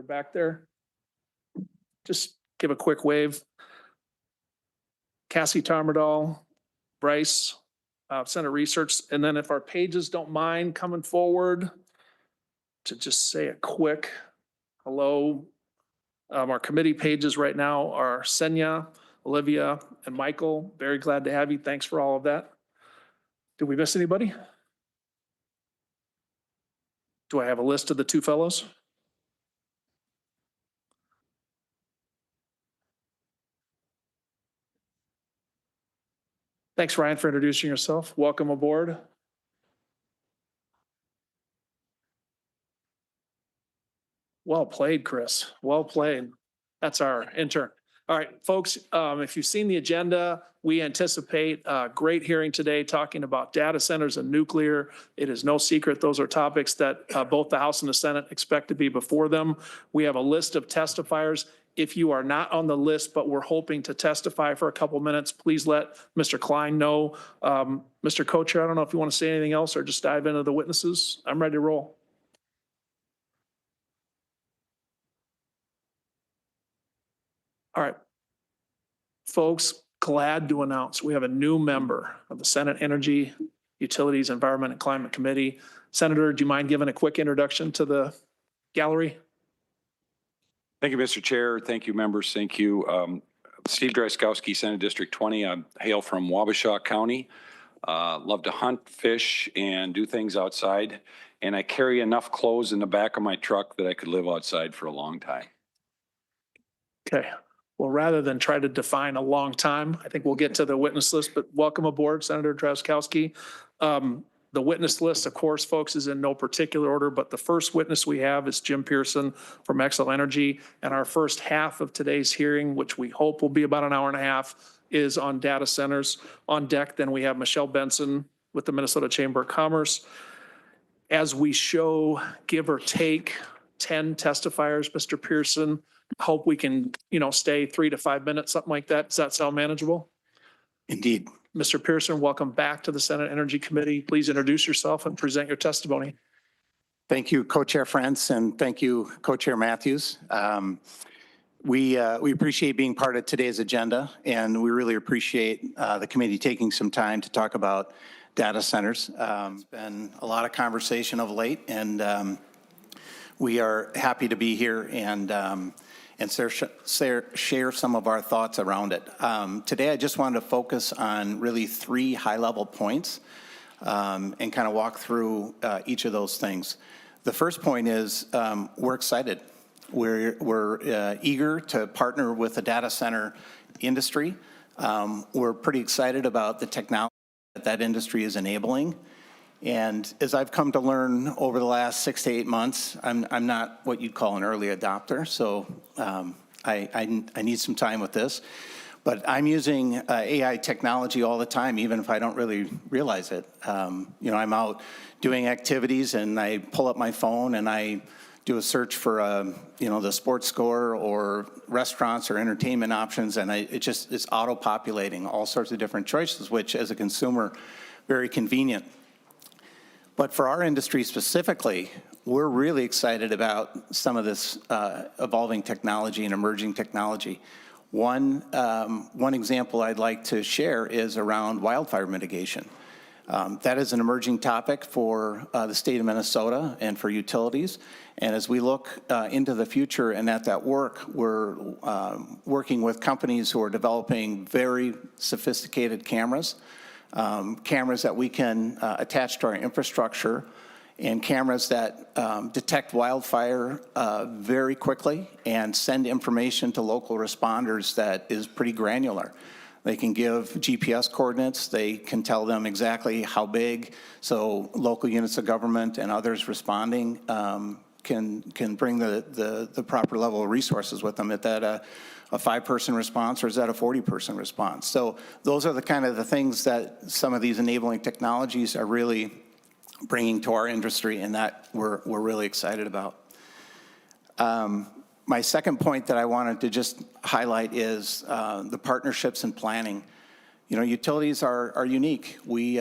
back there. Just give a quick wave. Cassie Tarmadal, Bryce, Center Research, and then if our pages don't mind coming forward to just say a quick hello. Our committee pages right now are Senya, Olivia, and Michael. Very glad to have you. Thanks for all of that. Did we miss anybody? Do I have a list of the two fellows? Thanks, Ryan, for introducing yourself. Welcome aboard. Well played, Chris. Well played. That's our intern. All right, folks, if you've seen the agenda, we anticipate a great hearing today talking about data centers and nuclear. It is no secret those are topics that both the House and the Senate expect to be before them. We have a list of testifiers. If you are not on the list, but we're hoping to testify for a couple minutes, please let Mr. Klein know. Mr. Co-Chair, I don't know if you want to say anything else or just dive into the witnesses. I'm ready to roll. All right. Folks, glad to announce we have a new member of the Senate Energy, Utilities, Environment, and Climate Committee. Senator, do you mind giving a quick introduction to the gallery? Thank you, Mr. Chair. Thank you, members. Thank you. Steve Dryskowski, Senate District 20. I hail from Wabasha County. Love to hunt, fish, and do things outside. And I carry enough clothes in the back of my truck that I could live outside for a long time. Okay. Well, rather than try to define a long time, I think we'll get to the witness list, but welcome aboard, Senator Dryskowski. The witness list, of course, folks, is in no particular order, but the first witness we have is Jim Pearson from Xcel Energy. And our first half of today's hearing, which we hope will be about an hour and a half, is on data centers. On deck, then we have Michelle Benson with the Minnesota Chamber of Commerce. As we show, give or take, 10 testifiers, Mr. Pearson, hope we can, stay 3 to 5 minutes, something like that. Does that sound manageable? Indeed. Mr. Pearson, welcome back to the Senate Energy Committee. Please introduce yourself and present your testimony. Thank you, Co-Chair France, and thank you, Co-Chair Matthews. We appreciate being part of today's agenda, and we really appreciate the committee taking some time to talk about data centers. It's been a lot of conversation of late, and we are happy to be here and share some of our thoughts around it. Today, I just wanted to focus on really 3 high-level points and kind of walk through each of those things. The first point is we're excited. We're eager to partner with the data center industry. We're pretty excited about the technology that industry is enabling. And as I've come to learn over the last 6 to 8 months, I'm not what you'd call an early adopter, so I need some time with this. But I'm using AI technology all the time, even if I don't really realize it. I'm out doing activities and I pull up my phone and I do a search for, the sports score or restaurants or entertainment options, and it's auto-populating all sorts of different choices, which as a consumer, very convenient. But for our industry specifically, we're really excited about some of this evolving technology and emerging technology. One example I'd like to share is around wildfire mitigation. That is an emerging topic for the state of Minnesota and for utilities. And as we look into the future and at that work, we're working with companies who are developing very sophisticated cameras that we can attach to our infrastructure, and cameras that detect wildfire very quickly and send information to local responders that is pretty granular. They can give GPS coordinates, they can tell them exactly how big, so local units of government and others responding can bring the proper level of resources with them. At that a 5-person response, or is that a 40-person response? So those are the kind of the things that some of these enabling technologies are really bringing to our industry, and that we're really excited about. My second point that I wanted to just highlight is the partnerships and planning. Utilities are unique. We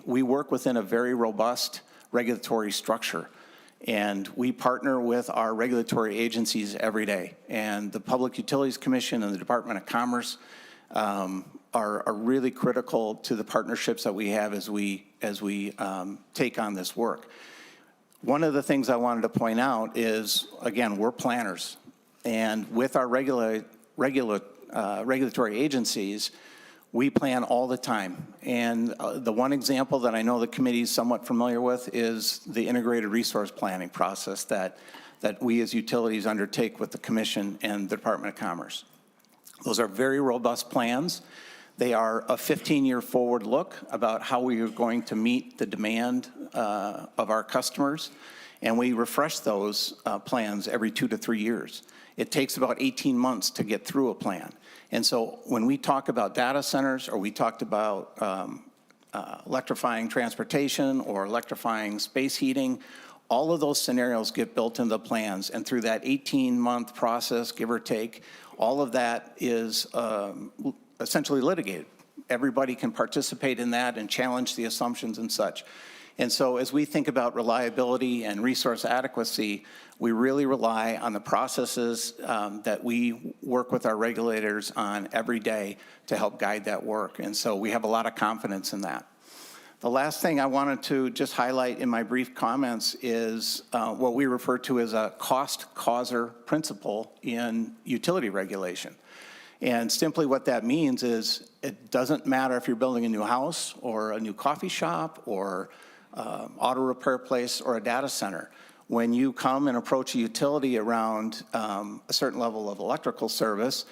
work within a very robust regulatory structure. And we partner with our regulatory agencies every day. And the Public Utilities Commission and the Department of Commerce are really critical to the partnerships that we have as we take on this work. One of the things I wanted to point out is, again, we're planners. And with our regulatory agencies, we plan all the time. And the one example that I know the committee is somewhat familiar with is the integrated resource planning process that we as utilities undertake with the Commission and the Department of Commerce. Those are very robust plans. They are a 15-year forward look about how we are going to meet the demand of our customers, and we refresh those plans every 2 to 3 years. It takes about 18 months to get through a plan. And so when we talk about data centers, or we talked about electrifying transportation or electrifying space heating, all of those scenarios get built into the plans. And through that 18-month process, give or take, all of that is essentially litigated. Everybody can participate in that and challenge the assumptions and such. And so as we think about reliability and resource adequacy, we really rely on the processes that we work with our regulators on every day to help guide that work. And so we have a lot of confidence in that. The last thing I wanted to just highlight in my brief comments is what we refer to as a cost causer principle in utility regulation. And simply what that means is it doesn't matter if you're building a new house or a new coffee shop or auto repair place or a data center. When you come and approach a utility around a certain level of electrical service,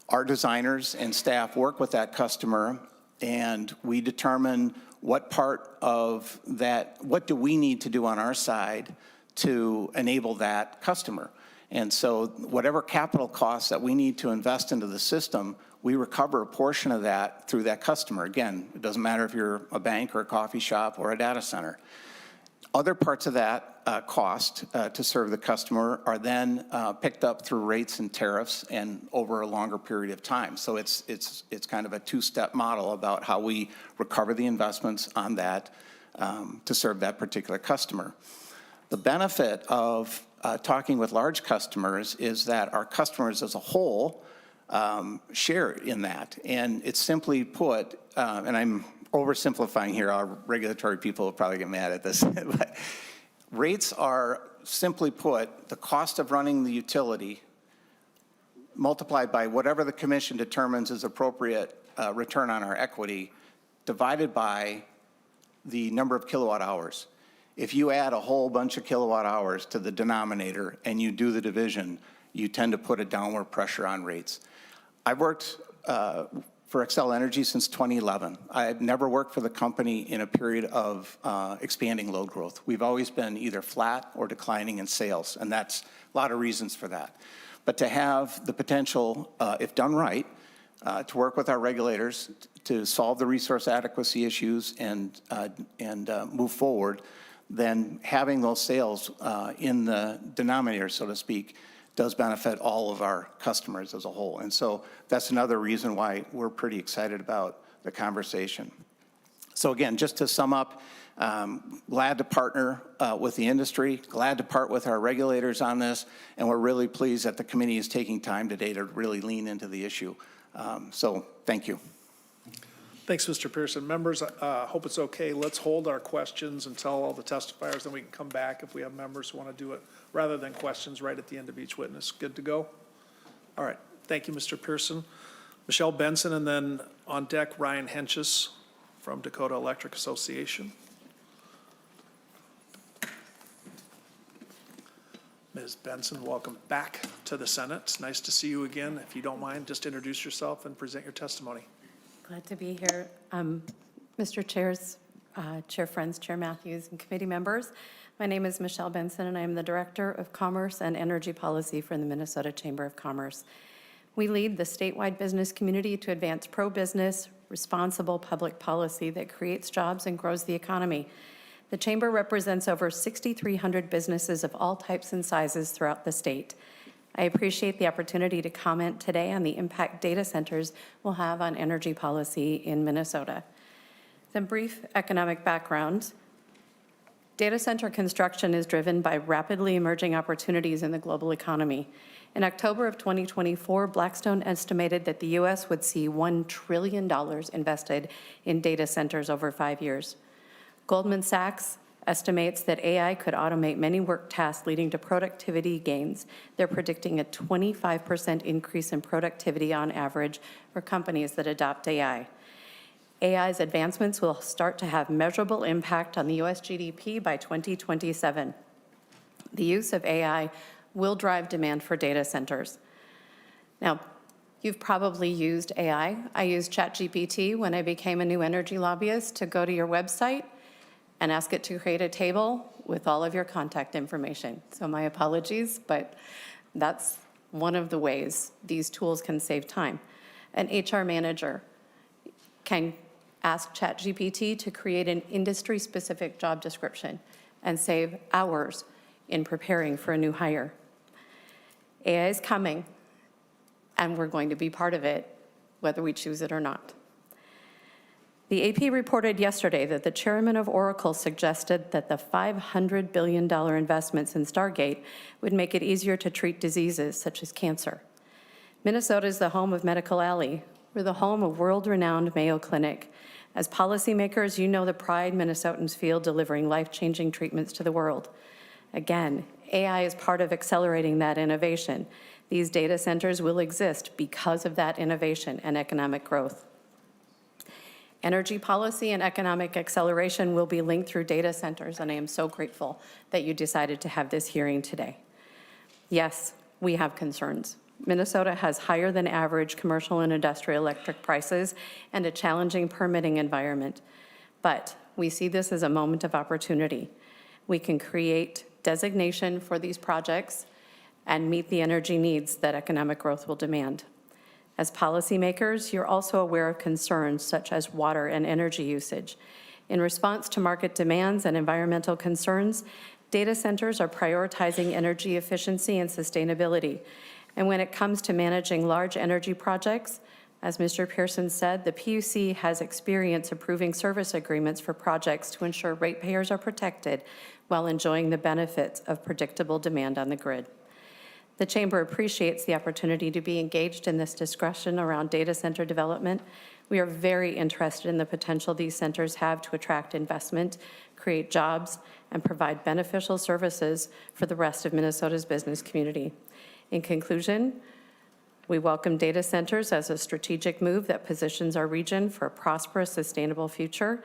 our designers and staff work with that customer, and we determine what part of that, what do we need to do on our side to enable that customer. And so whatever capital costs that we need to invest into the system, we recover a portion of that through that customer. Again, it doesn't matter if you're a bank or a coffee shop or a data center. Other parts of that cost to serve the customer are then picked up through rates and tariffs and over a longer period of time. So it's kind of a two-step model about how we recover the investments on that to serve that particular customer. The benefit of talking with large customers is that our customers as a whole share in that. And it's simply put, and I'm oversimplifying here, our regulatory people will probably get mad at this, but rates are, simply put, the cost of running the utility multiplied by whatever the commission determines is appropriate return on our equity, divided by the number of kilowatt hours. If you add a whole bunch of kilowatt hours to the denominator and you do the division, you tend to put a downward pressure on rates. I've worked for Xcel Energy since 2011. I've never worked for the company in a period of expanding load growth. We've always been either flat or declining in sales, and that's a lot of reasons for that. But to have the potential, if done right, to work with our regulators to solve the resource adequacy issues and move forward, then having those sales in the denominator, so to speak, does benefit all of our customers as a whole. And so that's another reason why we're pretty excited about the conversation. So again, just to sum up, glad to partner with the industry, glad to part with our regulators on this, and we're really pleased that the committee is taking time today to really lean into the issue. So thank you. Thanks, Mr. Pearson. Members, hope it's okay. Let's hold our questions until all the testifiers, then we can come back if we have members who want to do it, rather than questions right at the end of each witness. Good to go? All right. Thank you, Mr. Pearson. Michelle Benson, and then on deck, Ryan Henches from Dakota Electric Association. Ms. Benson, welcome back to the Senate. It's nice to see you again. If you don't mind, just introduce yourself and present your testimony. Glad to be here. Mr. Chairs, Chair Friends, Chair Matthews, and committee members, my name is Michelle Benson, and I am the Director of Commerce and Energy Policy for the Minnesota Chamber of Commerce. We lead the statewide business community to advance pro-business, responsible public policy that creates jobs and grows the economy. The Chamber represents over 6,300 businesses of all types and sizes throughout the state. I appreciate the opportunity to comment today on the impact data centers will have on energy policy in Minnesota. Some brief economic background. Data center construction is driven by rapidly emerging opportunities in the global economy. In October of 2024, Blackstone estimated that the U.S. would see $1 trillion invested in data centers over 5 years. Goldman Sachs estimates that AI could automate many work tasks, leading to productivity gains. They're predicting a 25% increase in productivity on average for companies that adopt AI. AI's advancements will start to have measurable impact on the U.S. GDP by 2027. The use of AI will drive demand for data centers. Now, you've probably used AI. I used ChatGPT when I became a new energy lobbyist to go to your website and ask it to create a table with all of your contact information. So my apologies, but that's one of the ways these tools can save time. An HR manager can ask ChatGPT to create an industry-specific job description and save hours in preparing for a new hire. AI is coming, and we're going to be part of it, whether we choose it or not. The AP reported yesterday that the chairman of Oracle suggested that the $500 billion investments in Stargate would make it easier to treat diseases such as cancer. Minnesota is the home of Medical Alley. We're the home of world-renowned Mayo Clinic. As policymakers, you know the pride Minnesotans feel delivering life-changing treatments to the world. Again, AI is part of accelerating that innovation. These data centers will exist because of that innovation and economic growth. Energy policy and economic acceleration will be linked through data centers, and I am so grateful that you decided to have this hearing today. Yes, we have concerns. Minnesota has higher than average commercial and industrial electric prices and a challenging permitting environment, but we see this as a moment of opportunity. We can create designation for these projects and meet the energy needs that economic growth will demand. As policymakers, you're also aware of concerns such as water and energy usage. In response to market demands and environmental concerns, data centers are prioritizing energy efficiency and sustainability. And when it comes to managing large energy projects, as Mr. Pearson said, the PUC has experience approving service agreements for projects to ensure ratepayers are protected while enjoying the benefits of predictable demand on the grid. The Chamber appreciates the opportunity to be engaged in this discussion around data center development. We are very interested in the potential these centers have to attract investment, create jobs, and provide beneficial services for the rest of Minnesota's business community. In conclusion, we welcome data centers as a strategic move that positions our region for a prosperous, sustainable future.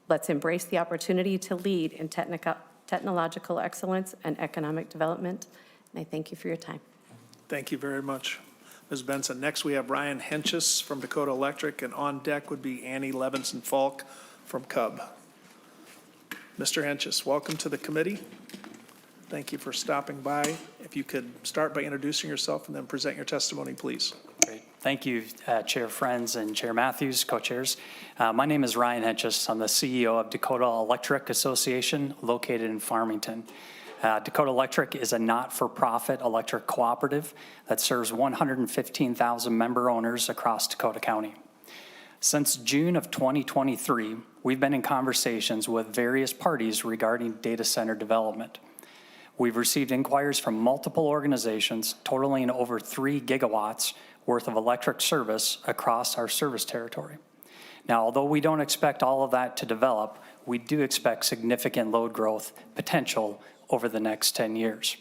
Let's embrace the opportunity to lead in technological excellence and economic development. And I thank you for your time. Thank you very much, Ms. Benson. Next, we have Ryan Henches from Dakota Electric, and on deck would be Annie Levinson-Falk from Cub. Mr. Henches, welcome to the committee. Thank you for stopping by. If you could start by introducing yourself and then present your testimony, please. Great. Thank you, Chair Friends and Chair Matthews, co-chairs. My name is Ryan Henches. I'm the CEO of Dakota Electric Association located in Farmington. Dakota Electric is a not-for-profit electric cooperative that serves 115,000 member owners across Dakota County. Since June of 2023, we've been in conversations with various parties regarding data center development. We've received inquiries from multiple organizations totaling over 3 gigawatts worth of electric service across our service territory. Now, although we don't expect all of that to develop, we do expect significant load growth potential over the next 10 years.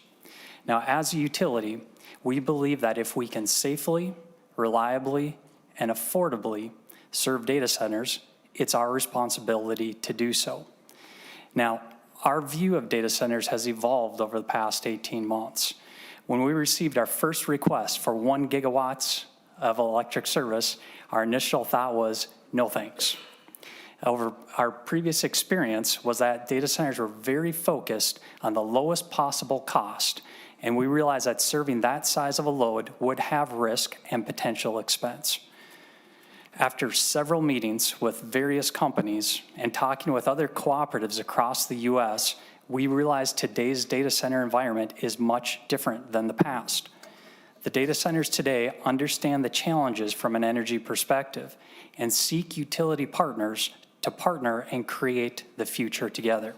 Now, as a utility, we believe that if we can safely, reliably, and affordably serve data centers, it's our responsibility to do so. Now, our view of data centers has evolved over the past 18 months. When we received our first request for 1 gigawatts of electric service, our initial thought was, no thanks. However, our previous experience was that data centers were very focused on the lowest possible cost, and we realized that serving that size of a load would have risk and potential expense. After several meetings with various companies and talking with other cooperatives across the U.S., we realized today's data center environment is much different than the past. The data centers today understand the challenges from an energy perspective and seek utility partners to partner and create the future together.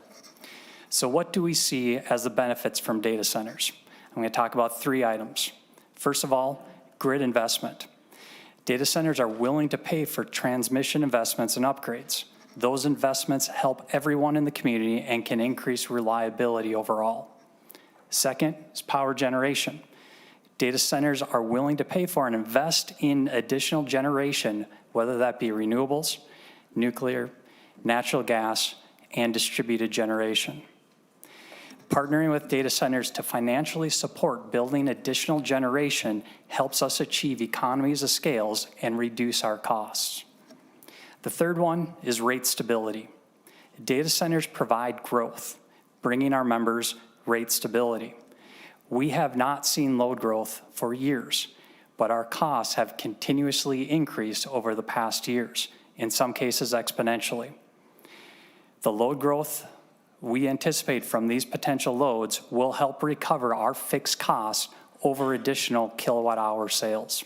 So what do we see as the benefits from data centers? I'm going to talk about 3 items. First of all, grid investment. Data centers are willing to pay for transmission investments and upgrades. Those investments help everyone in the community and can increase reliability overall. Second is power generation. Data centers are willing to pay for and invest in additional generation, whether that be renewables, nuclear, natural gas, and distributed generation. Partnering with data centers to financially support building additional generation helps us achieve economies of scales and reduce our costs. The third one is rate stability. Data centers provide growth, bringing our members rate stability. We have not seen load growth for years, but our costs have continuously increased over the past years, in some cases exponentially. The load growth we anticipate from these potential loads will help recover our fixed costs over additional kilowatt hour sales.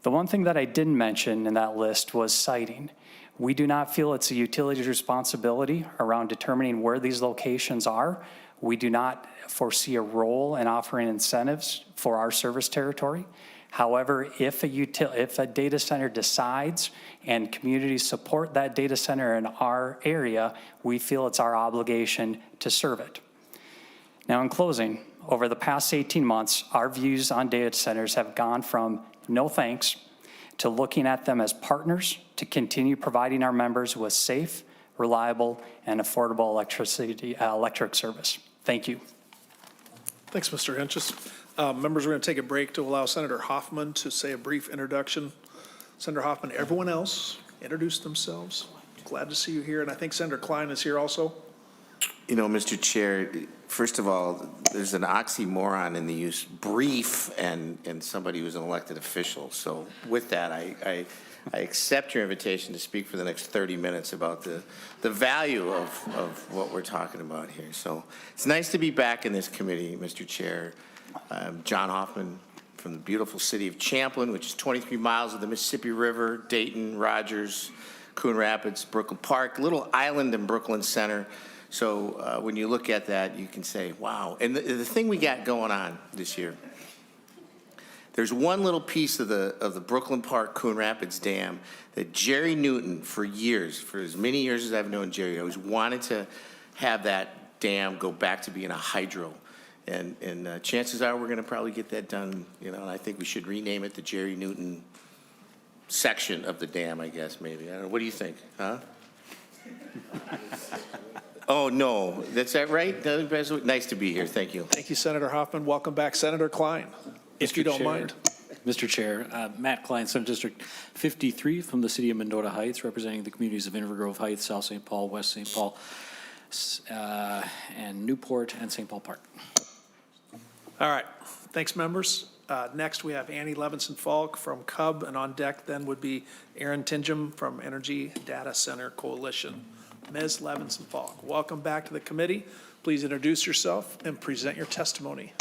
The one thing that I didn't mention in that list was siting. We do not feel it's a utility's responsibility around determining where these locations are. We do not foresee a role in offering incentives for our service territory. However, if a data center decides and communities support that data center in our area, we feel it's our obligation to serve it. Now, in closing, over the past 18 months, our views on data centers have gone from no thanks to looking at them as partners to continue providing our members with safe, reliable, and affordable electric service. Thank you. Thanks, Mr. Hentges. Members, we're going to take a break to allow Senator Hoffman to say a brief introduction. Senator Hoffman, everyone else, introduce themselves. Glad to see you here, and I think Senator Klein is here also. You know, Mr. Chair, first of all, there's an oxymoron in the use brief and somebody who's an elected official. So with that, I accept your invitation to speak for the next 30 minutes about the value of what we're talking about here. So it's nice to be back in this committee, Mr. Chair. John Hoffman from the beautiful city of Champlin, which is 23 miles of the Mississippi River, Dayton, Rogers, Coon Rapids, Brooklyn Park, little island in Brooklyn Center. So when you look at that, you can say, wow. And the thing we got going on this year, there's one little piece of the Brooklyn Park Coon Rapids Dam that Jerry Newton, for years, for as many years as I've known Jerry, always wanted to have that dam go back to being a hydro. And chances are we're going to probably get that done, you know, and I think we should rename it the Jerry Newton section of the dam, I guess, maybe. I don't know. What do you think, huh? Oh, no. That's that right? Nice to be here. Thank you. Thank you, Senator Hoffman. Welcome back, Senator Klein, if you don't mind. Mr. Chair, Matt Klein, Senate District 53 from the city of Mendota Heights, representing the communities of Inver Grove Heights, South St. Paul, West St. Paul, and Newport and St. Paul Park. All right. Thanks, members. Next, we have Annie Levinson-Falk from CUB, and on deck then would be Aaron Tingham from Energy Data Center Coalition. Ms. Levinson-Falk, welcome back to the committee. Please introduce yourself and present your testimony.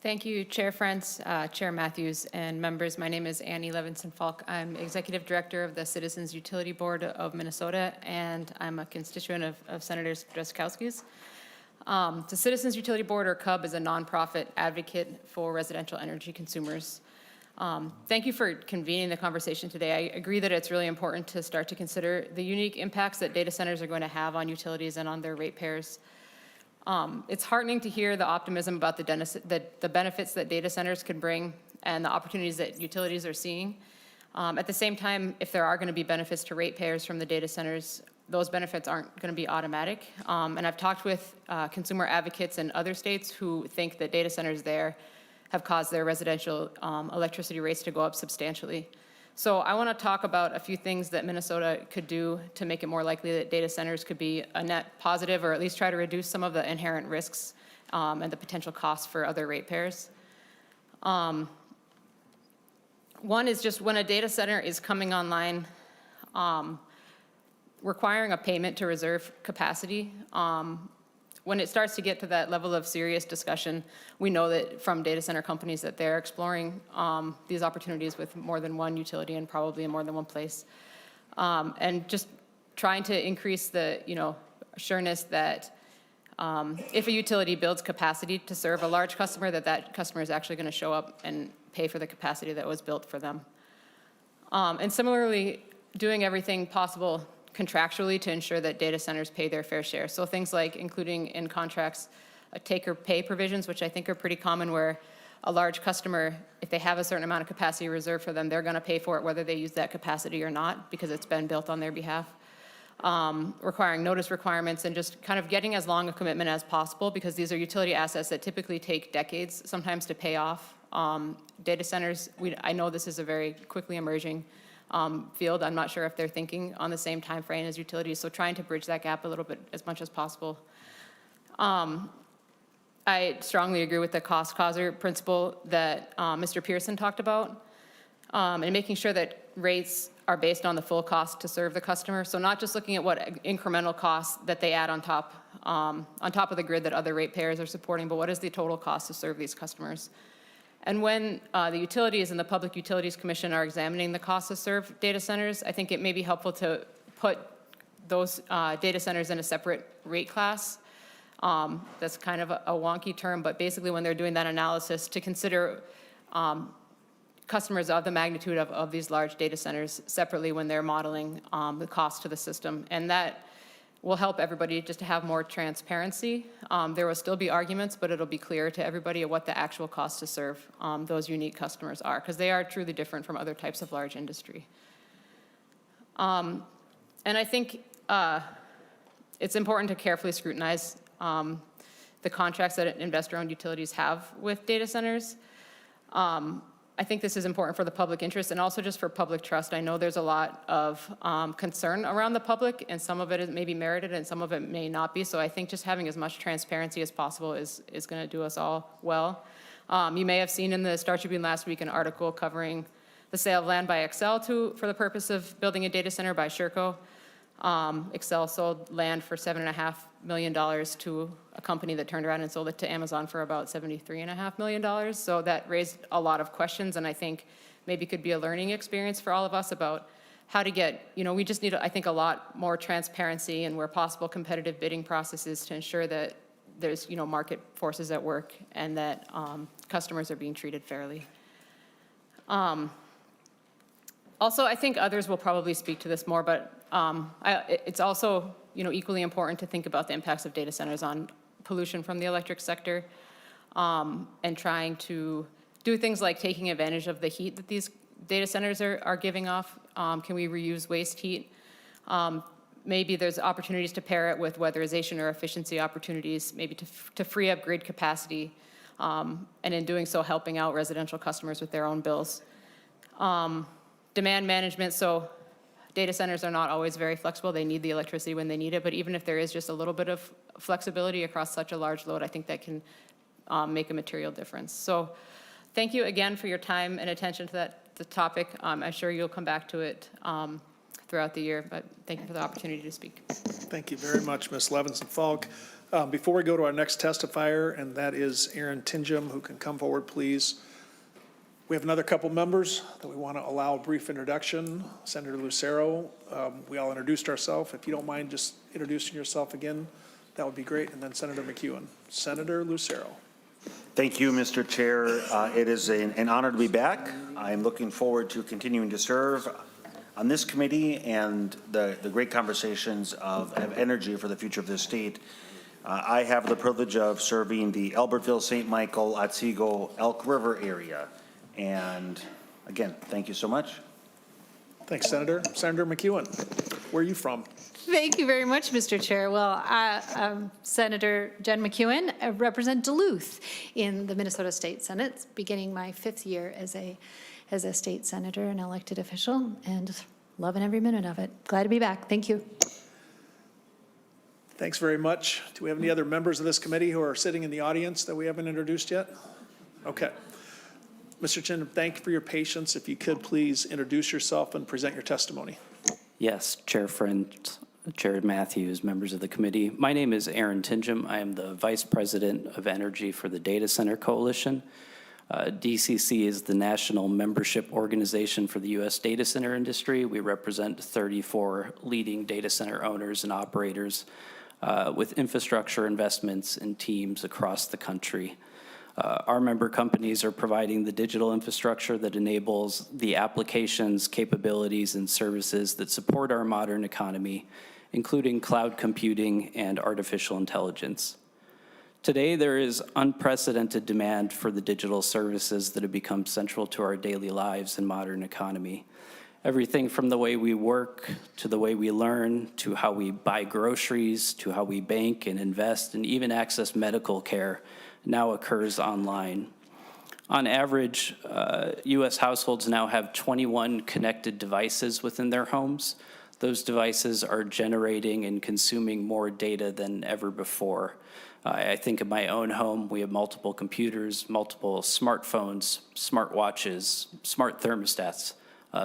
Thank you, Chair Friends, Chair Matthews, and members. My name is Annie Levinson-Falk. I'm Executive Director of the Citizens Utility Board of Minnesota, and I'm a constituent of Senator Drazkowski's. The Citizens Utility Board, or CUB, is a nonprofit advocate for residential energy consumers. Thank you for convening the conversation today. I agree that it's really important to start to consider the unique impacts that data centers are going to have on utilities and on their ratepayers. It's heartening to hear the optimism about the benefits that data centers could bring and the opportunities that utilities are seeing. At the same time, if there are going to be benefits to ratepayers from the data centers, those benefits aren't going to be automatic. And I've talked with consumer advocates in other states who think that data centers there have caused their residential electricity rates to go up substantially. So I want to talk about a few things that Minnesota could do to make it more likely that data centers could be a net positive, or at least try to reduce some of the inherent risks and the potential costs for other ratepayers. One is just when a data center is coming online, requiring a payment to reserve capacity. When it starts to get to that level of serious discussion, we know that from data center companies that they're exploring these opportunities with more than one utility and probably in more than one place. And just trying to increase the, sureness that if a utility builds capacity to serve a large customer, that customer is actually going to show up and pay for the capacity that was built for them. And similarly, doing everything possible contractually to ensure that data centers pay their fair share. So things like including in contracts take or pay provisions, which I think are pretty common, where a large customer, if they have a certain amount of capacity reserved for them, they're going to pay for it whether they use that capacity or not because it's been built on their behalf. Requiring notice requirements and just kind of getting as long a commitment as possible because these are utility assets that typically take decades sometimes to pay off. Data centers, I know this is a very quickly emerging field. I'm not sure if they're thinking on the same time frame as utilities, so trying to bridge that gap a little bit as much as possible. I strongly agree with the cost causer principle that Mr. Pearson talked about, and making sure that rates are based on the full cost to serve the customer. So not just looking at what incremental costs that they add on top of the grid that other ratepayers are supporting, but what is the total cost to serve these customers. And when the utilities and the Public Utilities Commission are examining the cost to serve data centers, I think it may be helpful to put those data centers in a separate rate class. That's kind of a wonky term, but basically when they're doing that analysis to consider customers of the magnitude of these large data centers separately when they're modeling the cost to the system. And that will help everybody just to have more transparency. There will still be arguments, but it'll be clear to everybody what the actual cost to serve those unique customers are, because they are truly different from other types of large industry. And I think it's important to carefully scrutinize the contracts that investor-owned utilities have with data centers. I think this is important for the public interest and also just for public trust. I know there's a lot of concern around the public, and some of it may be merited and some of it may not be. So I think just having as much transparency as possible is going to do us all well. You may have seen in the Star Tribune last week an article covering the sale of land by Excel for the purpose of building a data center by Sherco. Excel sold land for $7.5 million to a company that turned around and sold it to Amazon for about $73.5 million. So that raised a lot of questions, and I think maybe could be a learning experience for all of us about how to get, we just need, I think, a lot more transparency and where possible competitive bidding processes to ensure that there's, market forces at work and that customers are being treated fairly. Also, I think others will probably speak to this more, but it's also, equally important to think about the impacts of data centers on pollution from the electric sector, and trying to do things like taking advantage of the heat that these data centers are giving off. Can we reuse waste heat? Maybe there's opportunities to pair it with weatherization or efficiency opportunities, maybe to free up grid capacity, and in doing so, helping out residential customers with their own bills. Demand management, so data centers are not always very flexible. They need the electricity when they need it, but even if there is just a little bit of flexibility across such a large load, I think that can make a material difference. So thank you again for your time and attention to the topic. I'm sure you'll come back to it throughout the year, but thank you for the opportunity to speak. Thank you very much, Ms. Levinson-Falk. Before we go to our next testifier, and that is Aaron Tinjum, who can come forward, please. We have another couple members that we want to allow a brief introduction. Senator Lucero, we all introduced ourselves. If you don't mind just introducing yourself again, that would be great. And then Senator McEwen. Senator Lucero. Thank you, Mr. Chair. It is an honor to be back. I'm looking forward to continuing to serve on this committee and the great conversations of energy for the future of this state. I have the privilege of serving the Albertville, St. Michael, Otsego, Elk River area. And again, thank you so much. Thanks, Senator. Senator McEwen, where are you from? Thank you very much, Mr. Chair. Well, I'm Senator Jen McEwen. I represent Duluth in the Minnesota State Senate, beginning my 5th year as a state senator and elected official, and loving every minute of it. Glad to be back. Thank you. Thanks very much. Do we have any other members of this committee who are sitting in the audience that we haven't introduced yet? Okay. Mr. Chin, thank you for your patience. If you could please introduce yourself and present your testimony. Yes, Chair Friends, Chair Matthews, members of the committee. My name is Aaron Tinjum. I am the Vice President of Energy for the Data Center Coalition. DCC is the national membership organization for the U.S. data center industry. We represent 34 leading data center owners and operators with infrastructure investments and teams across the country. Our member companies are providing the digital infrastructure that enables the applications, capabilities, and services that support our modern economy, including cloud computing and artificial intelligence. Today, there is unprecedented demand for the digital services that have become central to our daily lives and modern economy. Everything from the way we work, to the way we learn, to how we buy groceries, to how we bank and invest, and even access medical care now occurs online. On average, U.S. households now have 21 connected devices within their homes. Those devices are generating and consuming more data than ever before. I think of my own home, we have multiple computers, multiple smartphones, smartwatches, smart thermostats,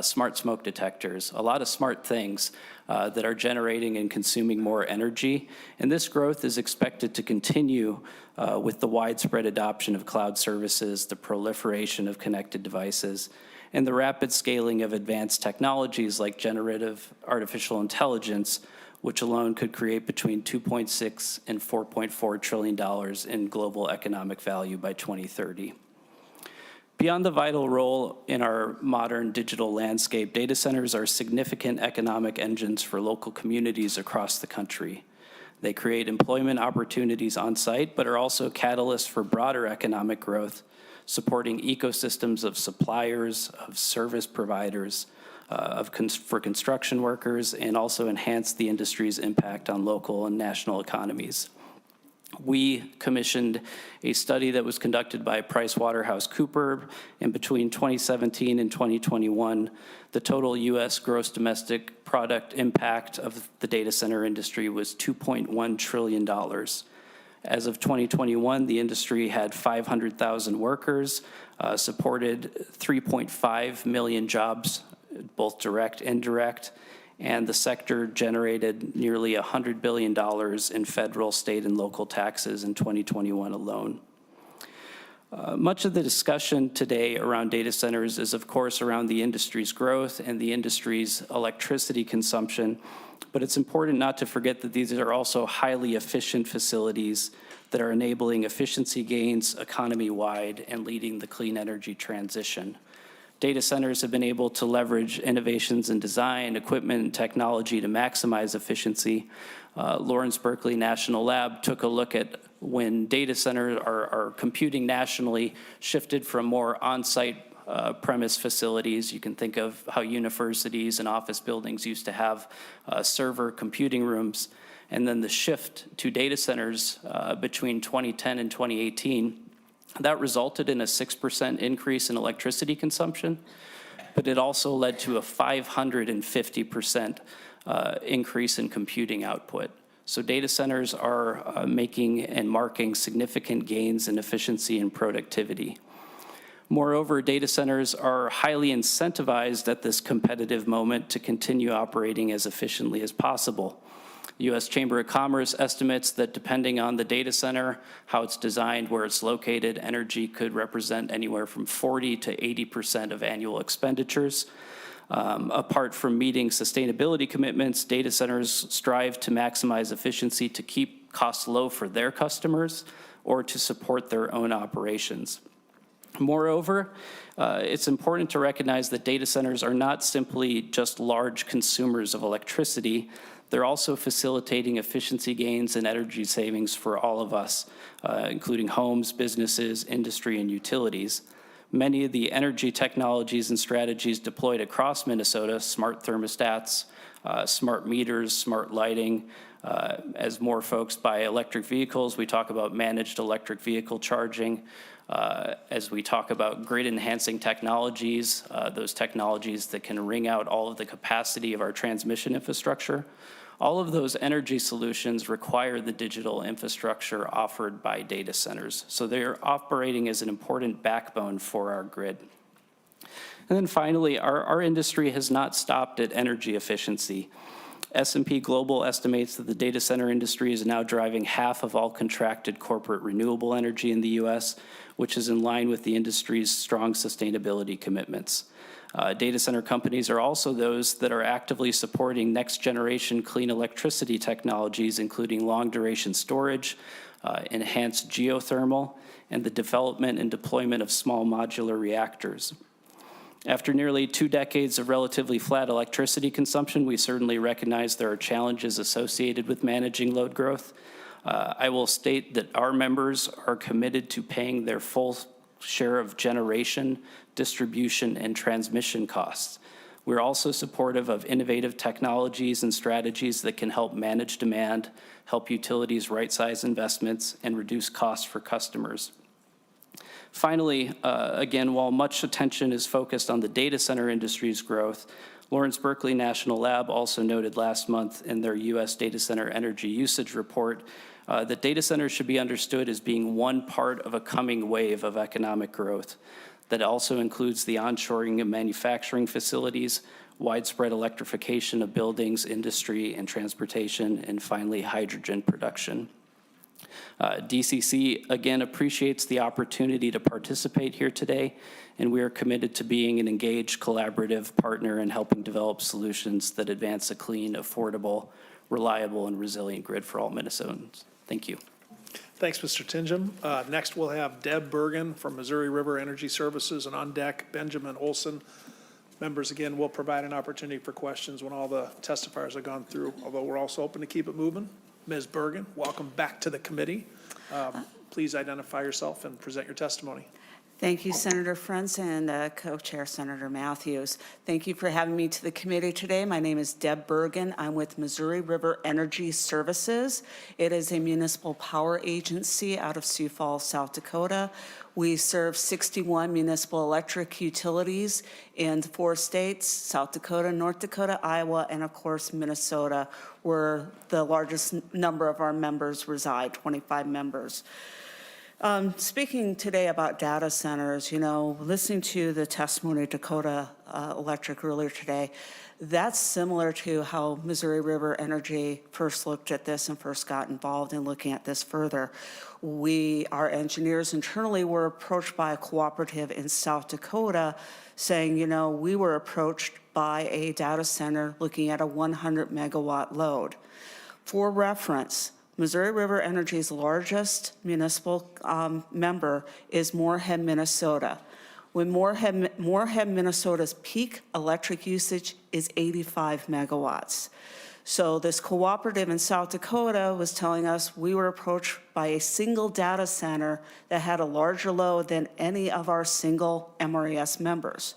smart smoke detectors, a lot of smart things that are generating and consuming more energy. And this growth is expected to continue with the widespread adoption of cloud services, the proliferation of connected devices, and the rapid scaling of advanced technologies like generative artificial intelligence, which alone could create between $2.6 and $4.4 trillion in global economic value by 2030. Beyond the vital role in our modern digital landscape, data centers are significant economic engines for local communities across the country. They create employment opportunities on site, but are also catalysts for broader economic growth, supporting ecosystems of suppliers, of service providers, for construction workers, and also enhance the industry's impact on local and national economies. We commissioned a study that was conducted by PricewaterhouseCoopers, and between 2017 and 2021, the total U.S. gross domestic product impact of the data center industry was $2.1 trillion. As of 2021, the industry had 500,000 workers, supported 3.5 million jobs, both direct and indirect, and the sector generated nearly $100 billion in federal, state, and local taxes in 2021 alone. Much of the discussion today around data centers is, of course, around the industry's growth and the industry's electricity consumption, but it's important not to forget that these are also highly efficient facilities that are enabling efficiency gains economy-wide and leading the clean energy transition. Data centers have been able to leverage innovations in design, equipment, and technology to maximize efficiency. Lawrence Berkeley National Lab took a look at when data centers are computing nationally, shifted from more on-site premise facilities. You can think of how universities and office buildings used to have server computing rooms. And then the shift to data centers between 2010 and 2018, that resulted in a 6% increase in electricity consumption, but it also led to a 550% increase in computing output. So data centers are making and marking significant gains in efficiency and productivity. Moreover, data centers are highly incentivized at this competitive moment to continue operating as efficiently as possible. The U.S. Chamber of Commerce estimates that depending on the data center, how it's designed, where it's located, energy could represent anywhere from 40 to 80% of annual expenditures. Apart from meeting sustainability commitments, data centers strive to maximize efficiency to keep costs low for their customers or to support their own operations. Moreover, it's important to recognize that data centers are not simply just large consumers of electricity. They're also facilitating efficiency gains and energy savings for all of us, including homes, businesses, industry, and utilities. Many of the energy technologies and strategies deployed across Minnesota, smart thermostats, smart meters, smart lighting. As more folks buy electric vehicles, we talk about managed electric vehicle charging. As we talk about grid-enhancing technologies, those technologies that can wring out all of the capacity of our transmission infrastructure, all of those energy solutions require the digital infrastructure offered by data centers. So they're operating as an important backbone for our grid. And then finally, our industry has not stopped at energy efficiency. S&P Global estimates that the data center industry is now driving half of all contracted corporate renewable energy in the U.S., which is in line with the industry's strong sustainability commitments. Data center companies are also those that are actively supporting next-generation clean electricity technologies, including long-duration storage, enhanced geothermal, and the development and deployment of small modular reactors. After nearly 2 decades of relatively flat electricity consumption, we certainly recognize there are challenges associated with managing load growth. I will state that our members are committed to paying their full share of generation, distribution, and transmission costs. We're also supportive of innovative technologies and strategies that can help manage demand, help utilities right-size investments, and reduce costs for customers. Finally, again, while much attention is focused on the data center industry's growth, Lawrence Berkeley National Lab also noted last month in their U.S. Data Center Energy Usage Report that data centers should be understood as being one part of a coming wave of economic growth that also includes the onshoring of manufacturing facilities, widespread electrification of buildings, industry, and transportation, and finally, hydrogen production. DCC, again, appreciates the opportunity to participate here today, and we are committed to being an engaged, collaborative partner in helping develop solutions that advance a clean, affordable, reliable, and resilient grid for all Minnesotans. Thank you. Thanks, Mr. Tingem. Next, we'll have Deb Bergen from Missouri River Energy Services, and on deck, Benjamin Olson. Members, again, will provide an opportunity for questions when all the testifiers have gone through, although we're also open to keep it moving. Ms. Bergen, welcome back to the committee. Please identify yourself and present your testimony. Thank you, Senator Frentz and Co-Chair Senator Matthews. Thank you for having me to the committee today. My name is Deb Bergen. I'm with Missouri River Energy Services. It is a municipal power agency out of Sioux Falls, South Dakota. We serve 61 municipal electric utilities in 4 states, South Dakota, North Dakota, Iowa, and of course, Minnesota, where the largest number of our members reside, 25 members. Speaking today about data centers, you know, listening to the testimony of Dakota Electric earlier today, that's similar to how Missouri River Energy first looked at this and first got involved in looking at this further. Our engineers internally were approached by a cooperative in South Dakota saying, you know, we were approached by a data center looking at a 100 megawatt load. For reference, Missouri River Energy's largest municipal member is Moorhead, Minnesota. When Moorhead, Minnesota's peak electric usage is 85 megawatts. So this cooperative in South Dakota was telling us we were approached by a single data center that had a larger load than any of our single MRES members.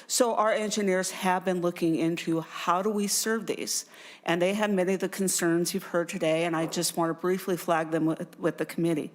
So our engineers have been looking into how do we serve these? And they have many of the concerns you've heard today, and I just want to briefly flag them with the committee.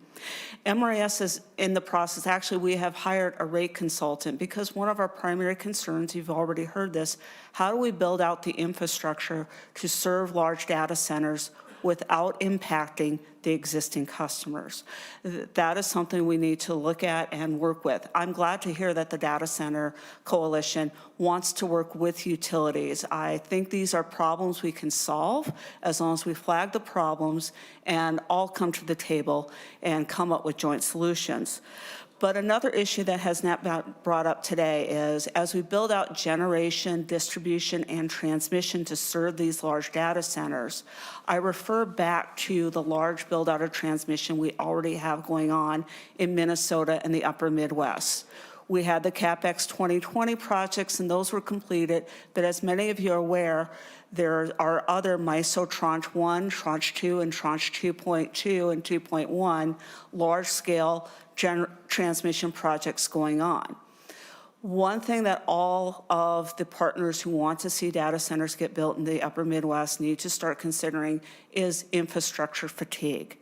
MRES is in the process. Actually, we have hired a rate consultant because one of our primary concerns, you've already heard this, how do we build out the infrastructure to serve large data centers without impacting the existing customers? That is something we need to look at and work with. I'm glad to hear that the Data Center Coalition wants to work with utilities. I think these are problems we can solve as long as we flag the problems and all come to the table and come up with joint solutions. But another issue that has not been brought up today is as we build out generation, distribution, and transmission to serve these large data centers, I refer back to the large build out of transmission we already have going on in Minnesota and the upper Midwest. We had the CapEx 2020 projects and those were completed, but as many of you are aware, there are other MISO Tranche 1, Tranche 2, and Tranche 2.2 and 2.1 large-scale transmission projects going on. One thing that all of the partners who want to see data centers get built in the upper Midwest need to start considering is infrastructure fatigue.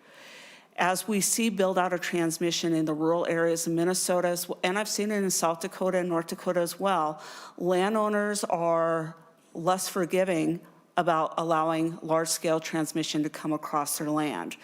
As we see build out of transmission in the rural areas of Minnesota, and I've seen it in South Dakota and North Dakota as well, landowners are less forgiving about allowing large-scale transmission to come across their land.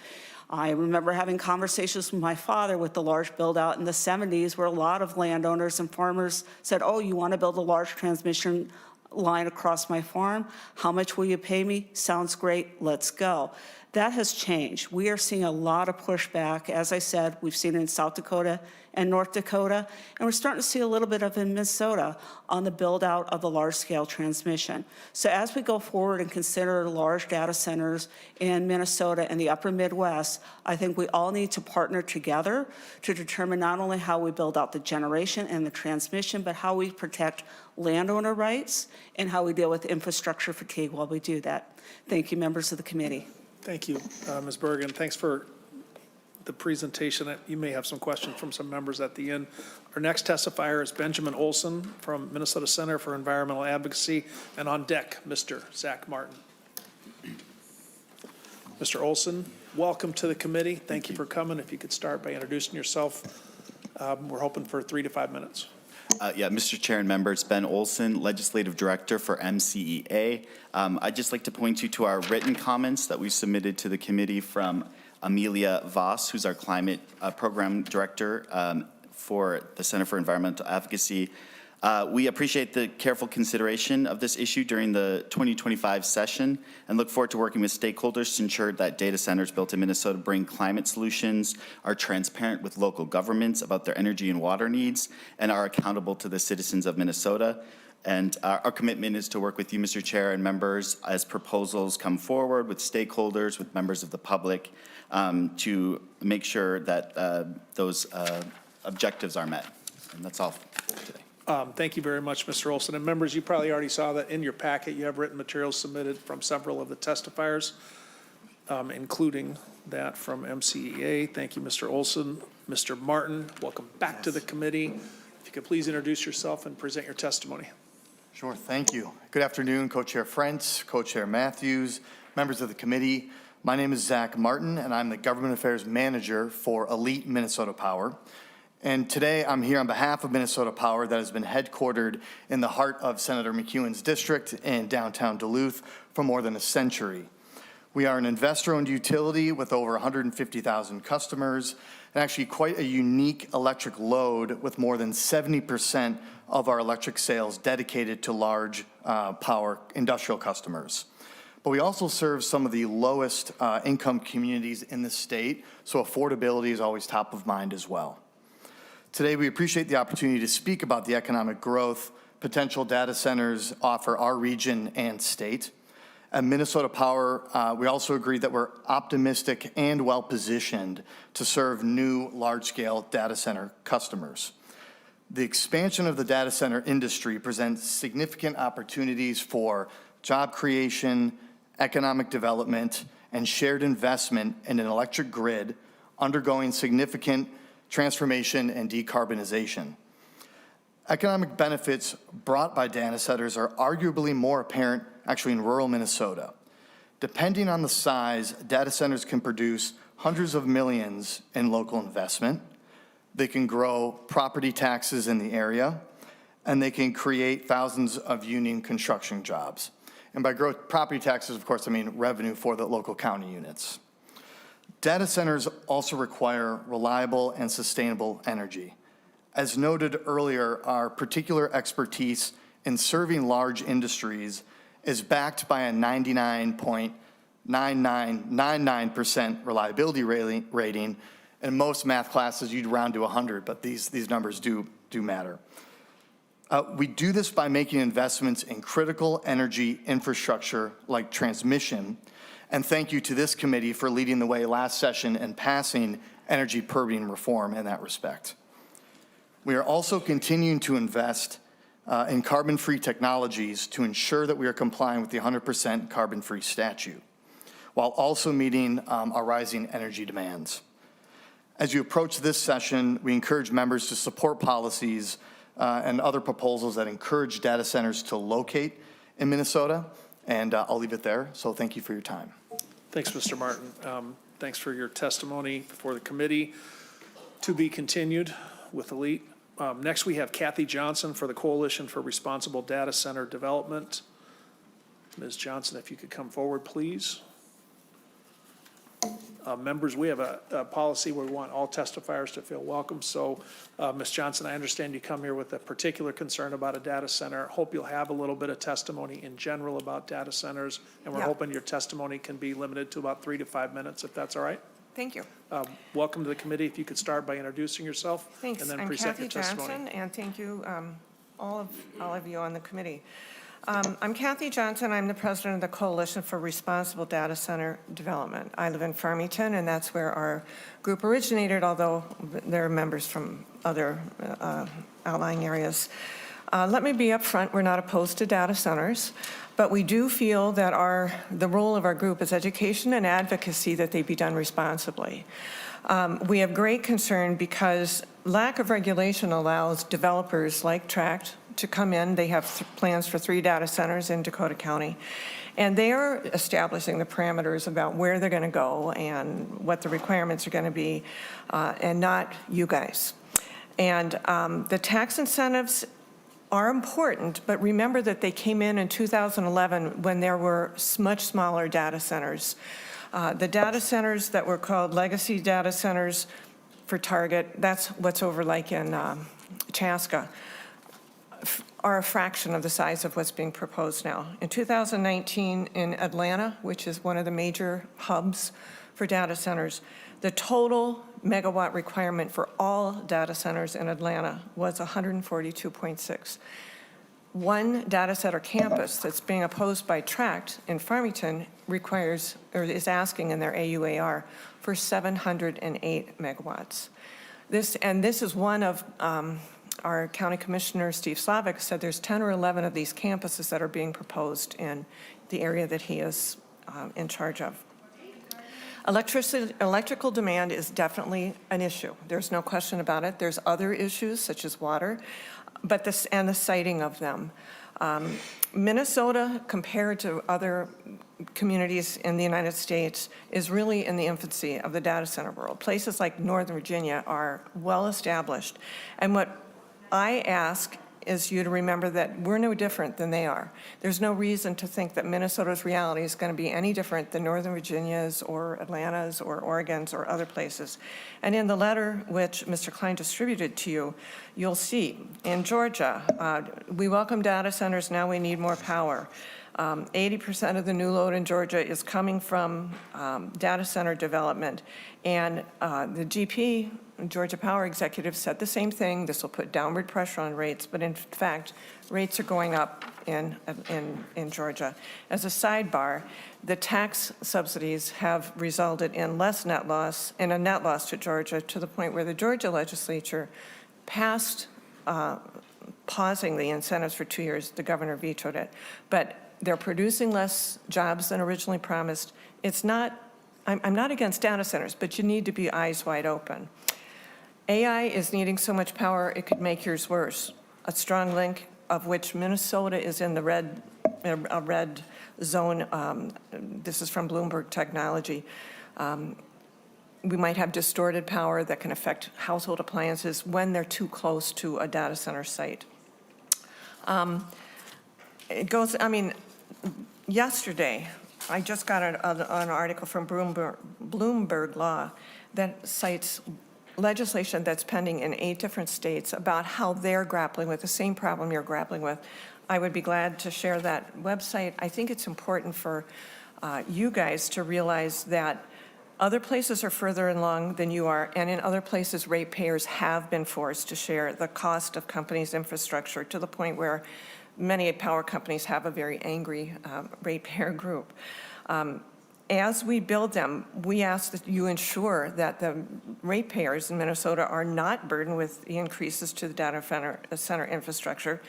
I remember having conversations with my father with the large build-out in the 70s where a lot of landowners and farmers said, oh, you want to build a large transmission line across my farm. How much will you pay me? Sounds great, let's go. That has changed. We are seeing a lot of pushback. As I said, we've seen it in South Dakota and North Dakota, and we're starting to see a little bit of it in Minnesota on the build out of the large-scale transmission. So as we go forward and consider large data centers in Minnesota and the upper Midwest, I think we all need to partner together to determine not only how we build out the generation and the transmission, but how we protect landowner rights and how we deal with infrastructure fatigue while we do that. Thank you, members of the committee. Thank you, Ms. Bergen. Thanks for the presentation. You may have some questions from some members at the end. Our next testifier is Benjamin Olson from Minnesota Center for Environmental Advocacy, and on deck, Mr. Zach Martin. Mr. Olson, welcome to the committee. Thank you for coming. If you could start by introducing yourself. We're hoping for 3 to 5 minutes. Mr. Chair and members, Ben Olson, Legislative Director for MCEA. I'd just like to point you to our written comments that we submitted to the committee from Amelia Voss, who's our Climate Program Director for the Center for Environmental Advocacy. We appreciate the careful consideration of this issue during the 2025 session and look forward to working with stakeholders to ensure that data centers built in Minnesota bring climate solutions, are transparent with local governments about their energy and water needs, and are accountable to the citizens of Minnesota. And our commitment is to work with you, Mr. Chair, and members as proposals come forward with stakeholders, with members of the public, to make sure that those objectives are met. And that's all today. Thank you very much, Mr. Olson. And members, you probably already saw that in your packet. You have written materials submitted from several of the testifiers, including that from MCEA. Thank you, Mr. Olson. Mr. Martin, welcome back to the committee. If you could please introduce yourself and present your testimony. Sure, thank you. Good afternoon, Co-Chair Frentz, Co-Chair Matthews, members of the committee. My name is Zach Martin, and I'm the Government Affairs Manager for Elite Minnesota Power. And today I'm here on behalf of Minnesota Power that has been headquartered in the heart of Senator McEwen's district in downtown Duluth for more than a century. We are an investor-owned utility with over 150,000 customers and actually quite a unique electric load with more than 70% of our electric sales dedicated to large power industrial customers. But we also serve some of the lowest income communities in the state, so affordability is always top of mind as well. Today, we appreciate the opportunity to speak about the economic growth potential data centers offer our region and state. At Minnesota Power, we also agree that we're optimistic and well-positioned to serve new large-scale data center customers. The expansion of the data center industry presents significant opportunities for job creation, economic development, and shared investment in an electric grid undergoing significant transformation and decarbonization. Economic benefits brought by data centers are arguably more apparent actually in rural Minnesota. Depending on the size, data centers can produce hundreds of millions in local investment. They can grow property taxes in the area, and they can create thousands of union construction jobs. And by growth property taxes, of course, I mean revenue for the local county units. Data centers also require reliable and sustainable energy. As noted earlier, our particular expertise in serving large industries is backed by a 99.9999% reliability rating. In most math classes, you'd round to 100, but these numbers do matter. We do this by making investments in critical energy infrastructure like transmission. And thank you to this committee for leading the way last session and passing energy permitting reform in that respect. We are also continuing to invest in carbon-free technologies to ensure that we are complying with the 100% carbon-free statute, while also meeting our rising energy demands. As you approach this session, we encourage members to support policies and other proposals that encourage data centers to locate in Minnesota, and I'll leave it there, so thank you for your time. Thanks, Mr. Martin. Thanks for your testimony before the committee. To be continued with Elite. Next, we have Kathy Johnson for the Coalition for Responsible Data Center Development. Ms. Johnson, if you could come forward, please. Members, we have a policy where we want all testifiers to feel welcome. So, Ms. Johnson, I understand you come here with a particular concern about a data center. Hope you'll have a little bit of testimony in general about data centers, and we're hoping your testimony can be limited to about 3 to 5 minutes, if that's all right. Thank you. Welcome to the committee. If you could start by introducing yourself. Thanks. And then I'm present Kathy your testimony. Johnson, and thank you, all of you on the committee. I'm Kathy Johnson. I'm the president of the Coalition for Responsible Data Center Development. I live in Farmington, and that's where our group originated, although there are members from other outlying areas. Let me be upfront, we're not opposed to data centers, but we do feel that the role of our group is education and advocacy, that they be done responsibly. We have great concern because lack of regulation allows developers like Tract to come in. They have plans for 3 data centers in Dakota County, and they are establishing the parameters about where they're going to go and what the requirements are going to be, and not you guys. And the tax incentives are important, but remember that they came in 2011 when there were much smaller data centers. The data centers that were called legacy data centers for Target, that's what's over like in Chaska, are a fraction of the size of what's being proposed now. In 2019 in Atlanta, which is one of the major hubs for data centers, the total megawatt requirement for all data centers in Atlanta was 142.6. One data center campus that's being opposed by Tract in Farmington requires, or is asking in their AUAR for 708 megawatts. This is one of our county commissioner, Steve Slavic, said there's 10 or 11 of these campuses that are being proposed in the area that he is in charge of. Electrical demand is definitely an issue. There's no question about it. There's other issues such as water, but and the siting of them. Minnesota, compared to other communities in the United States, is really in the infancy of the data center world. Places like Northern Virginia are well established. And what I ask is you to remember that we're no different than they are. There's no reason to think that Minnesota's reality is going to be any different than Northern Virginia's or Atlanta's or Oregon's or other places. And in the letter which Mr. Klein distributed to you, you'll see in Georgia, we welcome data centers, now we need more power. 80% of the new load in Georgia is coming from data center development. And the GP, Georgia Power executive, said the same thing. This will put downward pressure on rates, but in fact, rates are going up in Georgia. As a sidebar, the tax subsidies have resulted in less net loss, in a net loss to Georgia, to the point where the Georgia legislature passed pausing the incentives for 2 years. The governor vetoed it. But they're producing less jobs than originally promised. It's not, I'm not against data centers, but you need to be eyes wide open. AI is needing so much power, it could make yours worse. A strong link of which Minnesota is in the red zone. This is from Bloomberg Technology. We might have distorted power that can affect household appliances when they're too close to a data center site. Yesterday, I just got an article from Bloomberg Law that cites legislation that's pending in 8 different states about how they're grappling with the same problem you're grappling with. I would be glad to share that website. I think it's important for you guys to realize that other places are further along than you are, and in other places, ratepayers have been forced to share the cost of companies' infrastructure to the point where many power companies have a very angry ratepayer group. As we build them, we ask that you ensure that the ratepayers in Minnesota are not burdened with the increases to the data center infrastructure.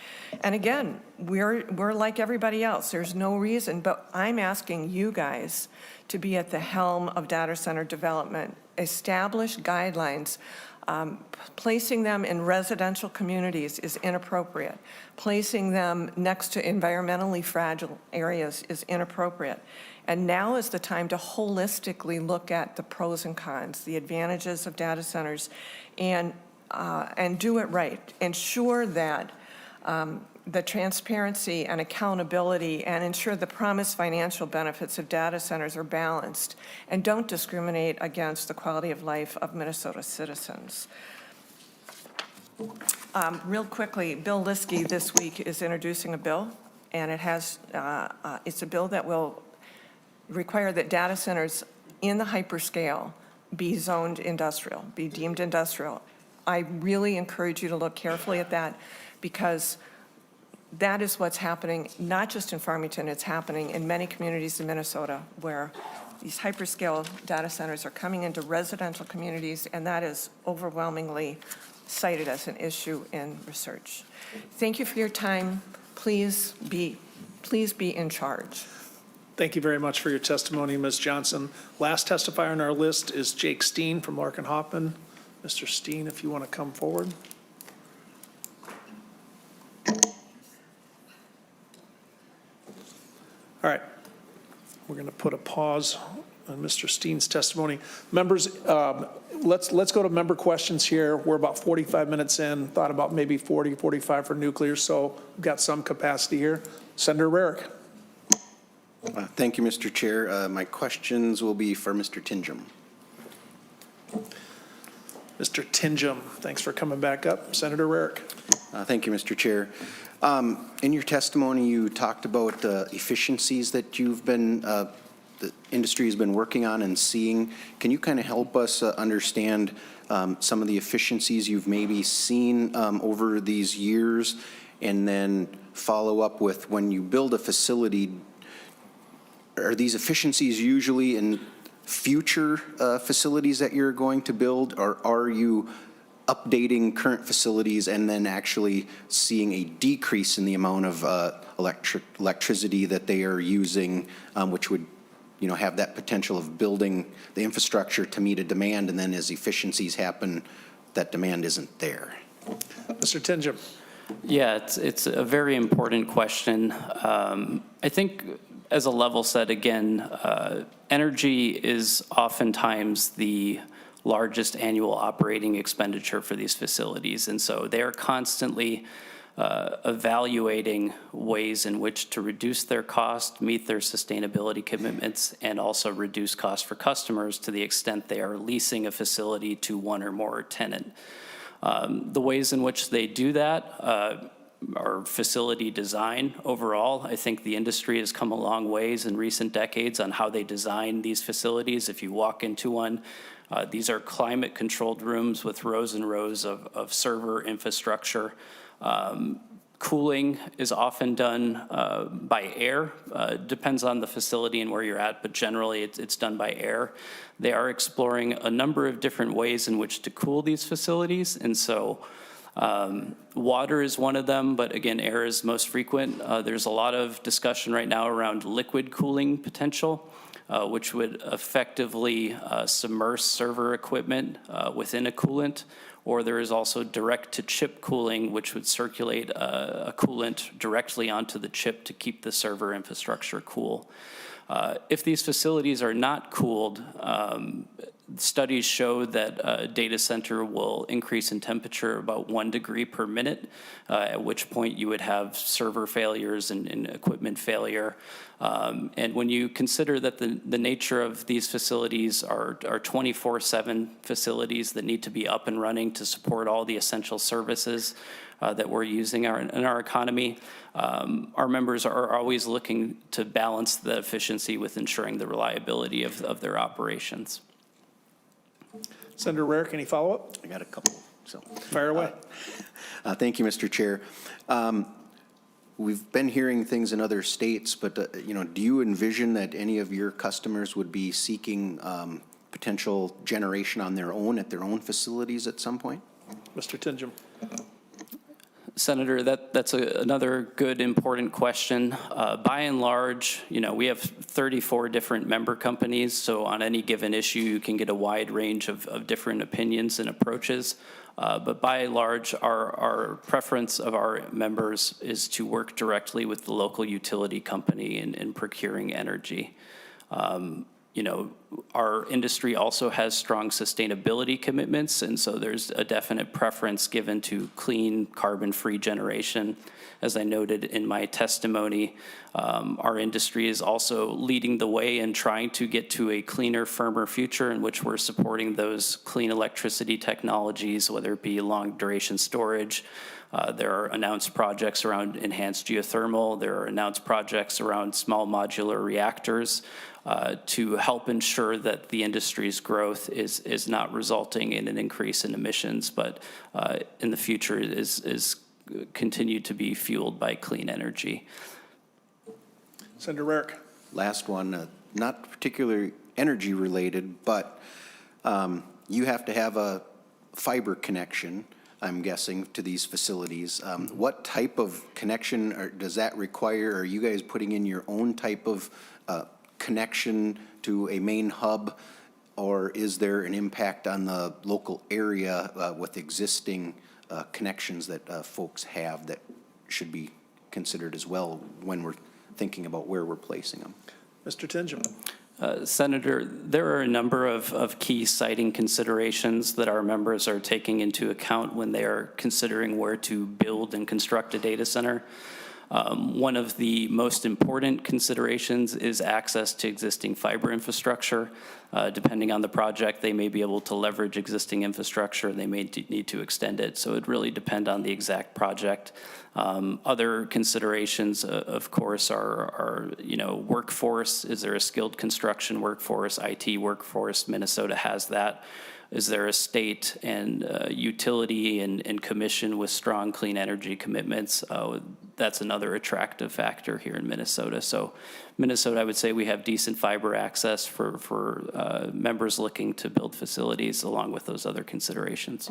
And again, we're like everybody else. There's no reason, but I'm asking you guys to be at the helm of data center development, establish guidelines. Placing them in residential communities is inappropriate. Placing them next to environmentally fragile areas is inappropriate. And now is the time to holistically look at the pros and cons, the advantages of data centers, and do it right. Ensure that the transparency and accountability and ensure the promised financial benefits of data centers are balanced and don't discriminate against the quality of life of Minnesota citizens. Real quickly, Bill Liskey this week is introducing a bill, and it's a bill that will require that data centers in the hyperscale be zoned industrial, be deemed industrial. I really encourage you to look carefully at that, because that is what's happening, not just in Farmington, it's happening in many communities in Minnesota where these hyperscale data centers are coming into residential communities, and that is overwhelmingly cited as an issue in research. Thank you for your time. Please be in charge. Thank you very much for your testimony, Ms. Johnson. Last testifier on our list is Jake Steen from Larkin Hoffman. Mr. Steen, if you want to come forward. All right, we're going to put a pause on Mr. Steen's testimony. Members, let's go to member questions here. We're about 45 minutes in, thought about maybe 40, 45 for nuclear, so we've got some capacity here. Senator Rarick. Thank you, Mr. Chair. My questions will be for Mr. Tinjum. Mr. Tinjum, thanks for coming back up. Senator Rarick. Thank you, Mr. Chair. In your testimony, you talked about efficiencies that the industry has been working on and seeing. Can you kind of help us understand some of the efficiencies you've maybe seen over these years, and then follow up with, when you build a facility, are these efficiencies usually in future facilities that you're going to build, or are you updating current facilities and then actually seeing a decrease in the amount of electricity that they are using, which would, have that potential of building the infrastructure to meet a demand, and then as efficiencies happen, that demand isn't there? Mr. Tinjum. Yeah, it's a very important question. I think, as a level set, again, energy is oftentimes the largest annual operating expenditure for these facilities. And so they're constantly evaluating ways in which to reduce their cost, meet their sustainability commitments, and also reduce costs for customers to the extent they are leasing a facility to one or more tenant. The ways in which they do that our facility design overall. I think the industry has come a long ways in recent decades on how they design these facilities. If you walk into one, these are climate-controlled rooms with rows and rows of server infrastructure. Cooling is often done by air. Depends on the facility and where you're at, but generally it's done by air. They are exploring a number of different ways in which to cool these facilities, and so water is one of them, but again, air is most frequent. There's a lot of discussion right now around liquid cooling potential, which would effectively submerge server equipment within a coolant, or there is also direct-to-chip cooling, which would circulate a coolant directly onto the chip to keep the server infrastructure cool. If these facilities are not cooled, studies show that a data center will increase in temperature about 1 degree per minute, at which point you would have server failures and equipment failure. And when you consider that the nature of these facilities are 24/7 facilities that need to be up and running to support all the essential services that we're using in our economy, our members are always looking to balance the efficiency with ensuring the reliability of their operations. Senator Rarick, any follow-up? I got a couple. So fire away. Thank you, Mr. Chair. We've been hearing things in other states, but do you envision that any of your customers would be seeking potential generation on their own at their own facilities at some point? Mr. Tinjum. Senator, that's another good, important question. By and large, we have 34 different member companies, so on any given issue, you can get a wide range of different opinions and approaches. But by and large, our preference of our members is to work directly with the local utility company in procuring energy. our industry also has strong sustainability commitments, and so there's a definite preference given to clean, carbon-free generation. As I noted in my testimony, our industry is also leading the way in trying to get to a cleaner, firmer future in which we're supporting those clean electricity technologies, whether it be long-duration storage. There are announced projects around enhanced geothermal. There are announced projects around small modular reactors to help ensure that the industry's growth is not resulting in an increase in emissions, but in the future is continued to be fueled by clean energy. Senator Rarick. Last one, not particularly energy related, but you have to have a fiber connection, I'm guessing, to these facilities. What type of connection does that require? Are you guys putting in your own type of connection to a main hub, or is there an impact on the local area with existing connections that folks have that should be considered as well when we're thinking about where we're placing them? Mr. Tingem. Senator, there are a number of key siting considerations that our members are taking into account when they are considering where to build and construct a data center. One of the most important considerations is access to existing fiber infrastructure. Depending on the project, they may be able to leverage existing infrastructure. They may need to extend it. So it really depends on the exact project. Other considerations, of course, are workforce. Is there a skilled construction workforce, IT workforce? Minnesota has that. Is there a state and utility and commission with strong clean energy commitments? That's another attractive factor here in Minnesota. So Minnesota, I would say we have decent fiber access for members looking to build facilities along with those other considerations.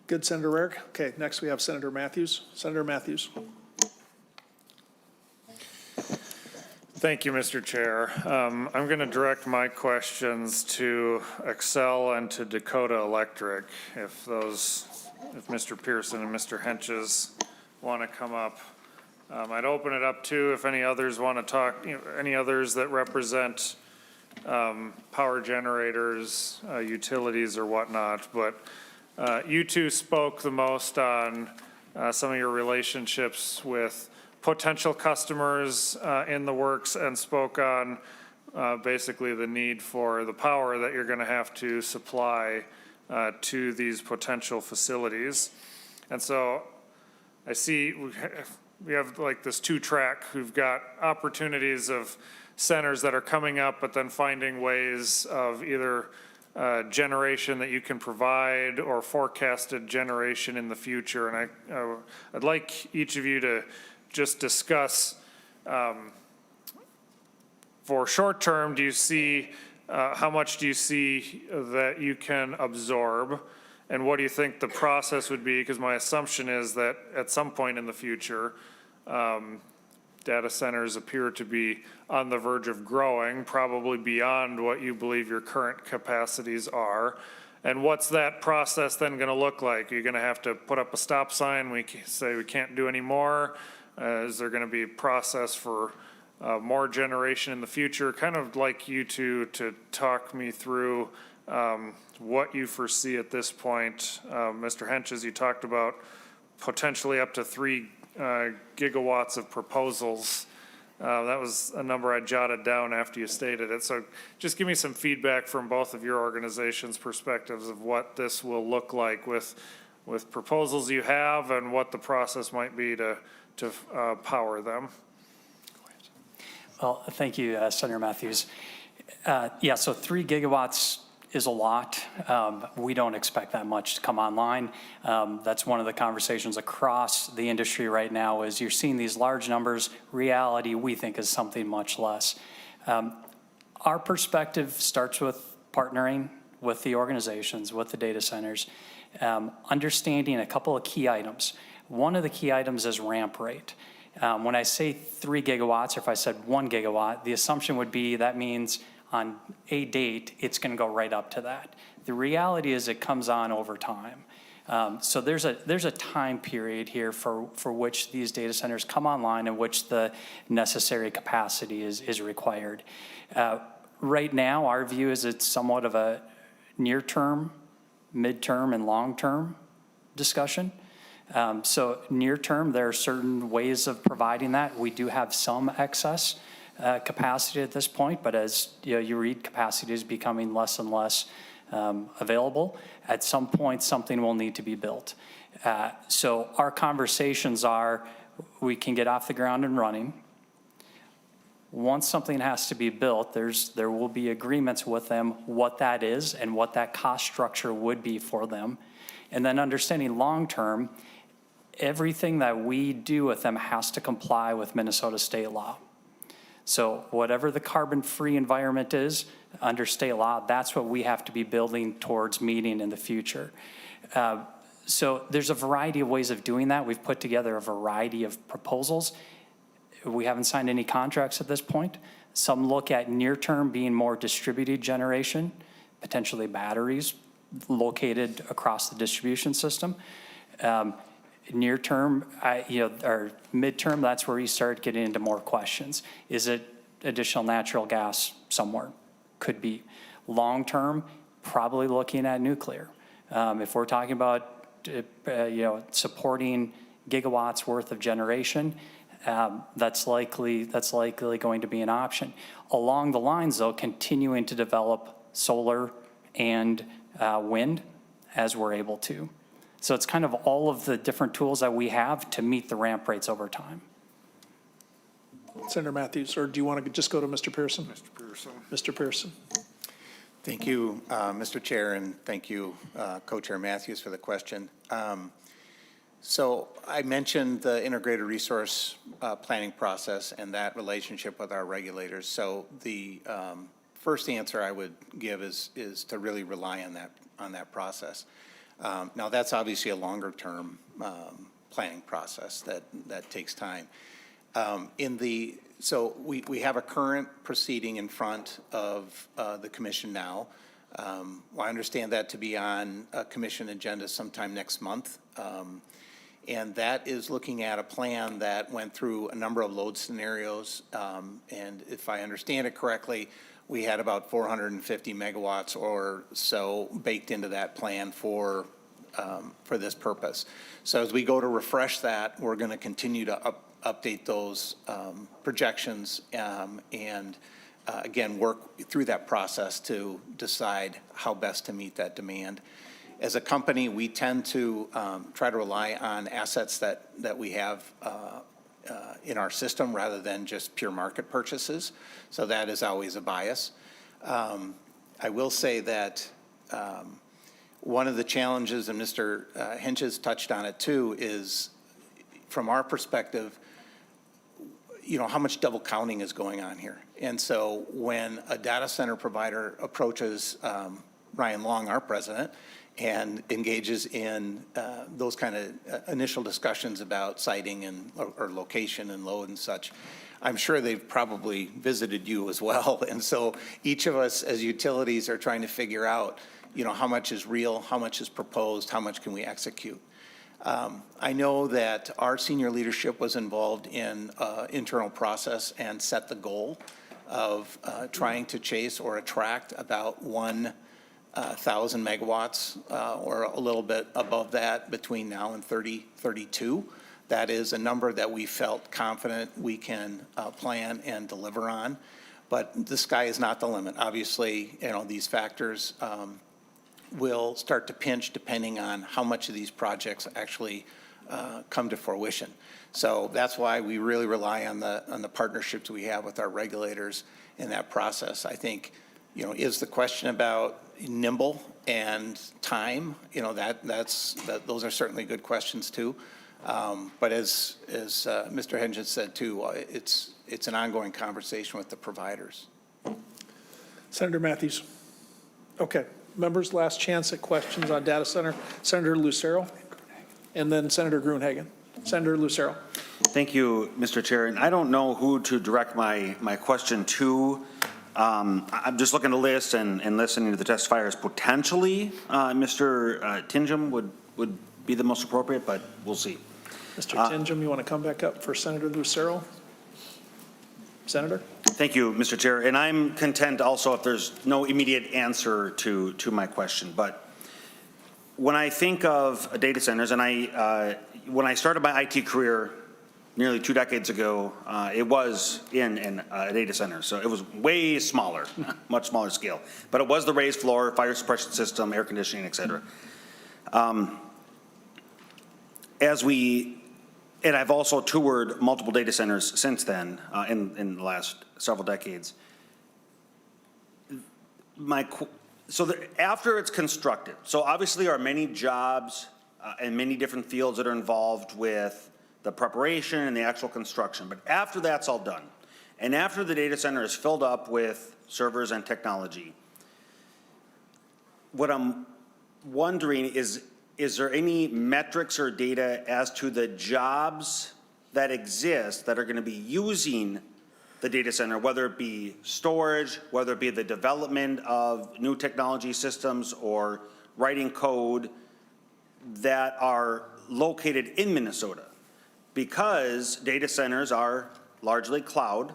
Good, Senator Rarick. Okay, next we have Senator Matthews. Senator Matthews. Thank you, Mr. Chair. I'm going to direct my questions to Excel and to Dakota Electric. If Mr. Pearson and Mr. Henches want to come up, I'd open it up too if any others want to talk. Any others that represent power generators, utilities, or whatnot. But you two spoke the most on some of your relationships with potential customers in the works and spoke on basically the need for the power that you're going to have to supply to these potential facilities. And so I see we have like this two-track. We've got opportunities of centers that are coming up, but then finding ways of either generation that you can provide or forecasted generation in the future. And I'd like each of you to just discuss for short term, do you see, how much do you see that you can absorb? And what do you think the process would be? Because my assumption is that at some point in the future, data centers appear to be on the verge of growing, probably beyond what you believe your current capacities are. And what's that process then going to look like? Are you going to have to put up a stop sign? We say we can't do any more. Is there going to be a process for more generation in the future? Kind of like you two to talk me through what you foresee at this point. Mr. Henches, you talked about potentially up to 3 gigawatts of proposals. That was a number I jotted down after you stated it. So just give me some feedback from both of your organizations' perspectives of what this will look like with proposals you have and what the process might be to power them. Well, thank you, Senator Matthews. Yeah, so 3 gigawatts is a lot. We don't expect that much to come online. That's one of the conversations across the industry right now is you're seeing these large numbers. Reality, we think, is something much less. Our perspective starts with partnering with the organizations, with the data centers, understanding a couple of key items. One of the key items is ramp rate. When I say 3 gigawatts, or if I said 1 gigawatt, the assumption would be that means on a date, it's going to go right up to that. The reality is it comes on over time. So there's a time period here for which these data centers come online and which the necessary capacity is required. Right now, our view is it's somewhat of a near-term, mid-term, and long-term discussion. So near-term, there are certain ways of providing that. We do have some excess capacity at this point, but as you read, capacity is becoming less and less available. At some point, something will need to be built. So our conversations are, we can get off the ground and running. Once something has to be built, there will be agreements with them what that is and what that cost structure would be for them. And then understanding long-term, everything that we do with them has to comply with Minnesota state law. So whatever the carbon-free environment is under state law, that's what we have to be building towards meeting in the future. So there's a variety of ways of doing that. We've put together a variety of proposals. We haven't signed any contracts at this point. Some look at near-term being more distributed generation, potentially batteries located across the distribution system. Near-term, or mid-term, that's where you start getting into more questions. Is it additional natural gas somewhere? Could be. Long-term, probably looking at nuclear. If we're talking about, supporting gigawatts worth of generation, that's likely going to be an option. Along the lines, though, continuing to develop solar and wind as we're able to. So it's kind of all of the different tools that we have to meet the ramp rates over time. Senator Matthews, or do you want to just go to Mr. Pearson? Mr. Pearson. Mr. Pearson. Thank you, Mr. Chair, and thank you, Co-Chair Matthews, for the question. So I mentioned the integrated resource planning process and that relationship with our regulators. So the first answer I would give is to really rely on that process. Now that's obviously a longer term planning process that takes time. So we have a current proceeding in front of the commission now. Well, I understand that to be on a commission agenda sometime next month. And that is looking at a plan that went through a number of load scenarios. And if I understand it correctly, we had about 450 megawatts or so baked into that plan for this purpose. So as we go to refresh that, we're going to continue to update those projections and again, work through that process to decide how best to meet that demand. As a company, we tend to try to rely on assets that we have in our system rather than just pure market purchases. So that is always a bias. I will say that one of the challenges, and Mr. Henches touched on it too, is from our perspective, how much double counting is going on here. And so when a data center provider approaches Ryan Long, our president, and engages in those kind of initial discussions about siting and or location and load and such, I'm sure they've probably visited you as well. And so each of us as utilities are trying to figure out, how much is real, how much is proposed, how much can we execute. I know that our senior leadership was involved in internal process and set the goal of trying to chase or attract about 1,000 megawatts or a little bit above that between now and 2032. That is a number that we felt confident we can plan and deliver on. But the sky is not the limit. Obviously, these factors will start to pinch depending on how much of these projects actually come to fruition. So that's why we really rely on the partnerships we have with our regulators in that process. I think, is the question about nimble and time, those are certainly good questions too. But as Mr. Hengens said too, it's an ongoing conversation with the providers. Senator Matthews. Okay. Members, last chance at questions on data center. Senator Lucero, and then Senator Gruenhagen. Senator Lucero. Thank you, Mr. Chair. And I don't know who to direct my question to. I'm just looking at the list and listening to the testifiers. Potentially, Mr. Tinjum would be the most appropriate, but we'll see. Mr. Tinjum, you want to come back up for Senator Lucero? Senator? Thank you, Mr. Chair. And I'm content also if there's no immediate answer to my question. But when I think of data centers, and when I started my IT career nearly 2 decades ago, it was in a data center. So it was way smaller, much smaller scale. But it was the raised floor, fire suppression system, air conditioning, et cetera. And I've also toured multiple data centers since then, in the last several decades. After it's constructed, so obviously there are many jobs and many different fields that are involved with the preparation and the actual construction. But after that's all done, and after the data center is filled up with servers and technology, what I'm wondering is there any metrics or data as to the jobs that exist that are going to be using the data center, whether it be storage, whether it be the development of new technology systems or writing code, that are located in Minnesota? Because data centers are largely cloud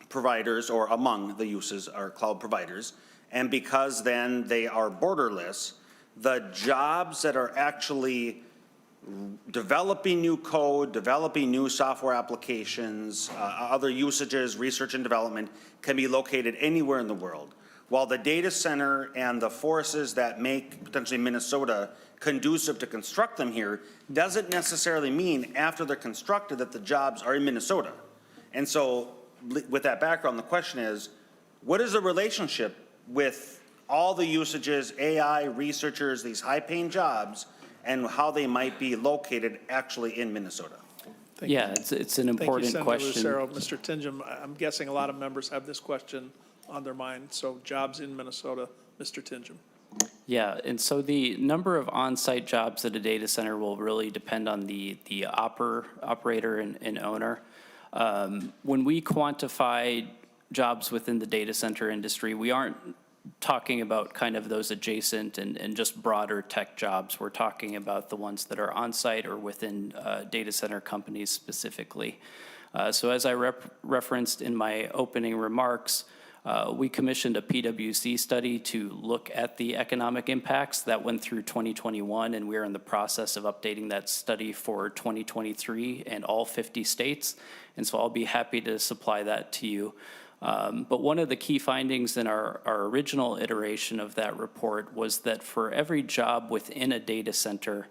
providers, or among the uses are cloud providers, and because then they are borderless, the jobs that are actually developing new code, developing new software applications, other usages, research and development can be located anywhere in the world. While the data center and the forces that make potentially Minnesota conducive to construct them here doesn't necessarily mean after they're constructed that the jobs are in Minnesota. And so with that background, the question is, what is the relationship with all the usages, AI, researchers, these high-paying jobs, and how they might be located actually in Minnesota? Thank you. Yeah, it's an important Thank you, question. Senator Lucero. Mr. Tingem, I'm guessing a lot of members have this question on their mind. So jobs in Minnesota, Mr. Tingem. Yeah, and so the number of on-site jobs at a data center will really depend on the operator and owner. When we quantify jobs within the data center industry, we aren't talking about kind of those adjacent and just broader tech jobs. We're talking about the ones that are on-site or within data center companies specifically. So as I referenced in my opening remarks, we commissioned a PwC study to look at the economic impacts that went through 2021, and we're in the process of updating that study for 2023 and all 50 states. And so I'll be happy to supply that to you. But one of the key findings in our original iteration of that report was that for every job within a data center,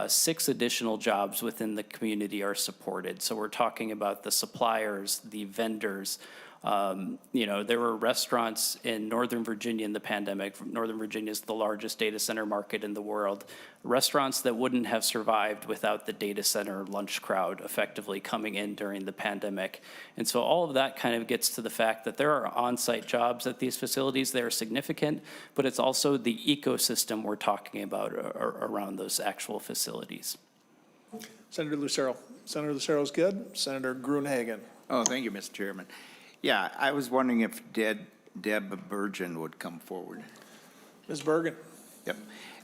6 additional jobs within the community are supported. So we're talking about the suppliers, the vendors. There were restaurants in Northern Virginia in the pandemic. Northern Virginia is the largest data center market in the world. Restaurants that wouldn't have survived without the data center lunch crowd effectively coming in during the pandemic. And so all of that kind of gets to the fact that there are on-site jobs at these facilities. They are significant, but it's also the ecosystem we're talking about around those actual facilities. Senator Lucero. Senator Lucero is good. Senator Gruenhagen. Oh, thank you, Mr. Chairman. Yeah, I was wondering if Deb Bergen would come forward. Ms. Bergen. Yep.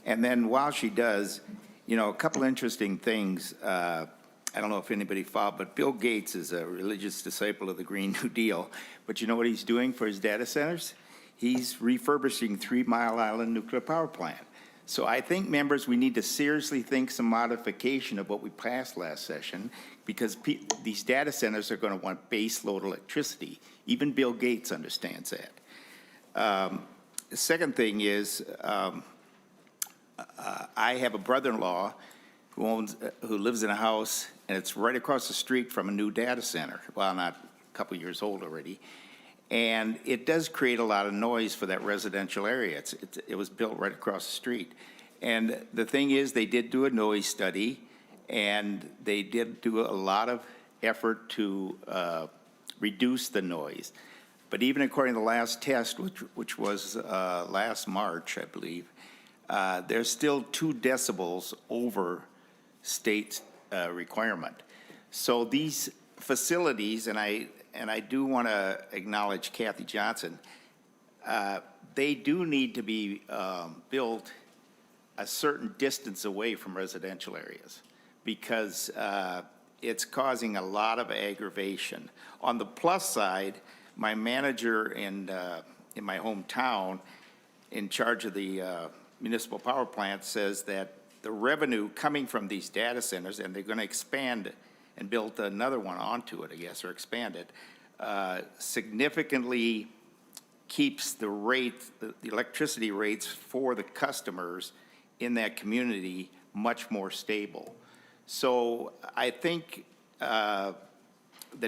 And then while she does, a couple interesting things. I don't know if anybody followed, but Bill Gates is a religious disciple of the Green New Deal. But you know what he's doing for his data centers? He's refurbishing 3 Mile Island nuclear power plant. So I think, members, we need to seriously think some modification of what we passed last session, because these data centers are going to want base load electricity. Even Bill Gates understands that. The second thing is, I have a brother-in-law who lives in a house, and it's right across the street from a new data center. Well, not a couple years old already. And it does create a lot of noise for that residential area. It was built right across the street. And the thing is, they did do a noise study, and they did do a lot of effort to reduce the noise. But even according to the last test, which was last March, I believe, there's still 2 decibels over state requirement. So these facilities, and I do want to acknowledge Kathy Johnson, they do need to be built a certain distance away from residential areas, because it's causing a lot of aggravation. On the plus side, my manager in my hometown, in charge of the municipal power plant, says that the revenue coming from these data centers, and they're going to expand and build another one onto it, I guess, or expand it, significantly keeps the electricity rates for the customers in that community much more stable. So I think the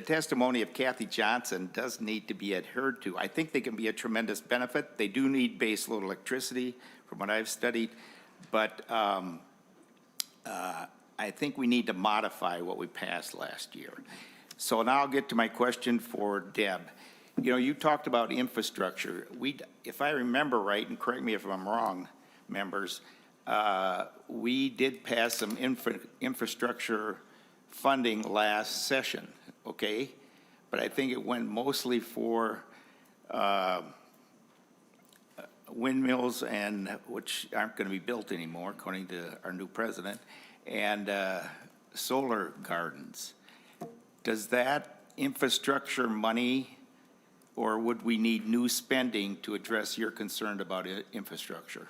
testimony of Kathy Johnson does need to be adhered to. I think they can be a tremendous benefit. They do need baseload electricity, from what I've studied, but I think we need to modify what we passed last year. So now I'll get to my question for Deb. You know, you talked about infrastructure. If I remember right, and correct me if I'm wrong, members, we did pass some infrastructure funding last session, okay? But I think it went mostly for windmills, and which aren't going to be built anymore, according to our new president, and solar gardens. Does that infrastructure money, or would we need new spending to address your concern about infrastructure?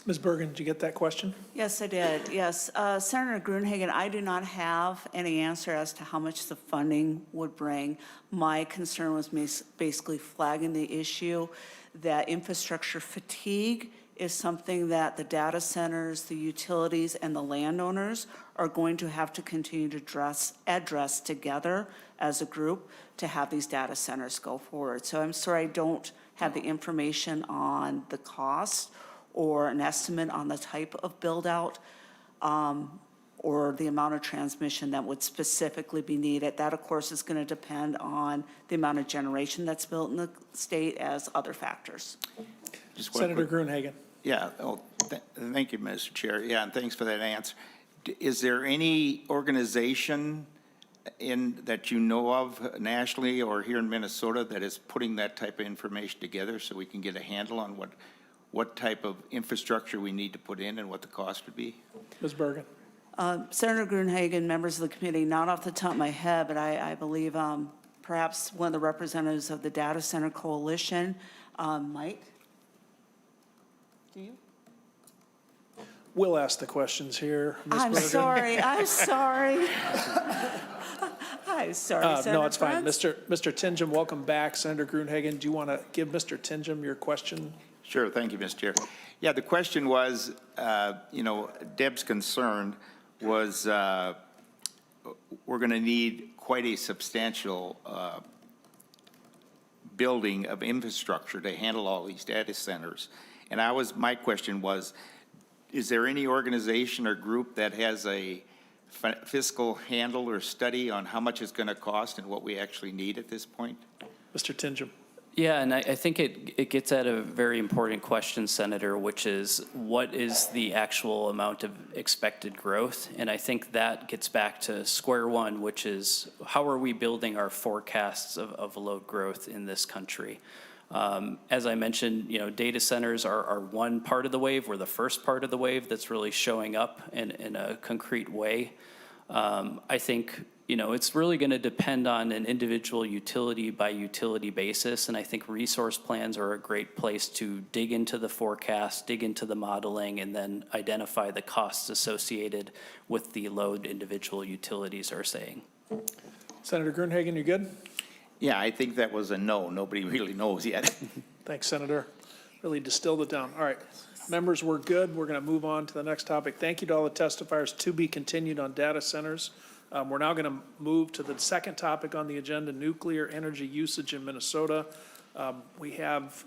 Ms. Bergen, did you get that question? Yes, I did. Yes. Senator Gruenhagen, I do not have any answer as to how much the funding would bring. My concern was basically flagging the issue that infrastructure fatigue is something that the data centers, the utilities, and the landowners are going to have to continue to address together as a group to have these data centers go forward. So I'm sorry I don't have the information on the cost or an estimate on the type of build-out or the amount of transmission that would specifically be needed. That, of course, is going to depend on the amount of generation that's built in the state as other factors. Senator Gruenhagen. Yeah, thank you, Mr. Chair. Yeah, and thanks for that answer. Is there any organization that you know of nationally or here in Minnesota that is putting that type of information together so we can get a handle on what type of infrastructure we need to put in and what the cost would be? Ms. Bergen. Senator Gruenhagen, members of the committee, not off the top of my head, but I believe perhaps one of the representatives of the Data Center Coalition, Mike. Do you? We'll ask the questions here, Ms. I'm Bergen. sorry. I'm sorry. I'm sorry, Senator No, it's fine. Prince. Mr. Tinjum, welcome back. Senator Gruenhagen, do you want to give Mr. Tinjum your question? Sure, thank you, Mr. Chair. Yeah, the question was, Deb's concern was we're going to need quite a substantial building of infrastructure to handle all these data centers. And my question was, is there any organization or group that has a fiscal handle or study on how much it's going to cost and what we actually need at this point? Mr. Tinjum. Yeah, and I think it gets at a very important question, Senator, which is what is the actual amount of expected growth? And I think that gets back to square one, which is how are we building our forecasts of load growth in this country? As I mentioned, data centers are one part of the wave. We're the first part of the wave that's really showing up in a concrete way. I think it's really going to depend on an individual utility by utility basis, and I think resource plans are a great place to dig into the forecast, dig into the modeling, and then identify the costs associated with the load individual utilities are saying. Senator Gruenhagen, you good? Yeah, I think that was a no. Nobody really knows yet. Thanks, Senator. Really distilled it down. All right. Members, we're good. We're going to move on to the next topic. Thank you to all the testifiers. To be continued on data centers. We're now going to move to the second topic on the agenda, nuclear energy usage in Minnesota. We have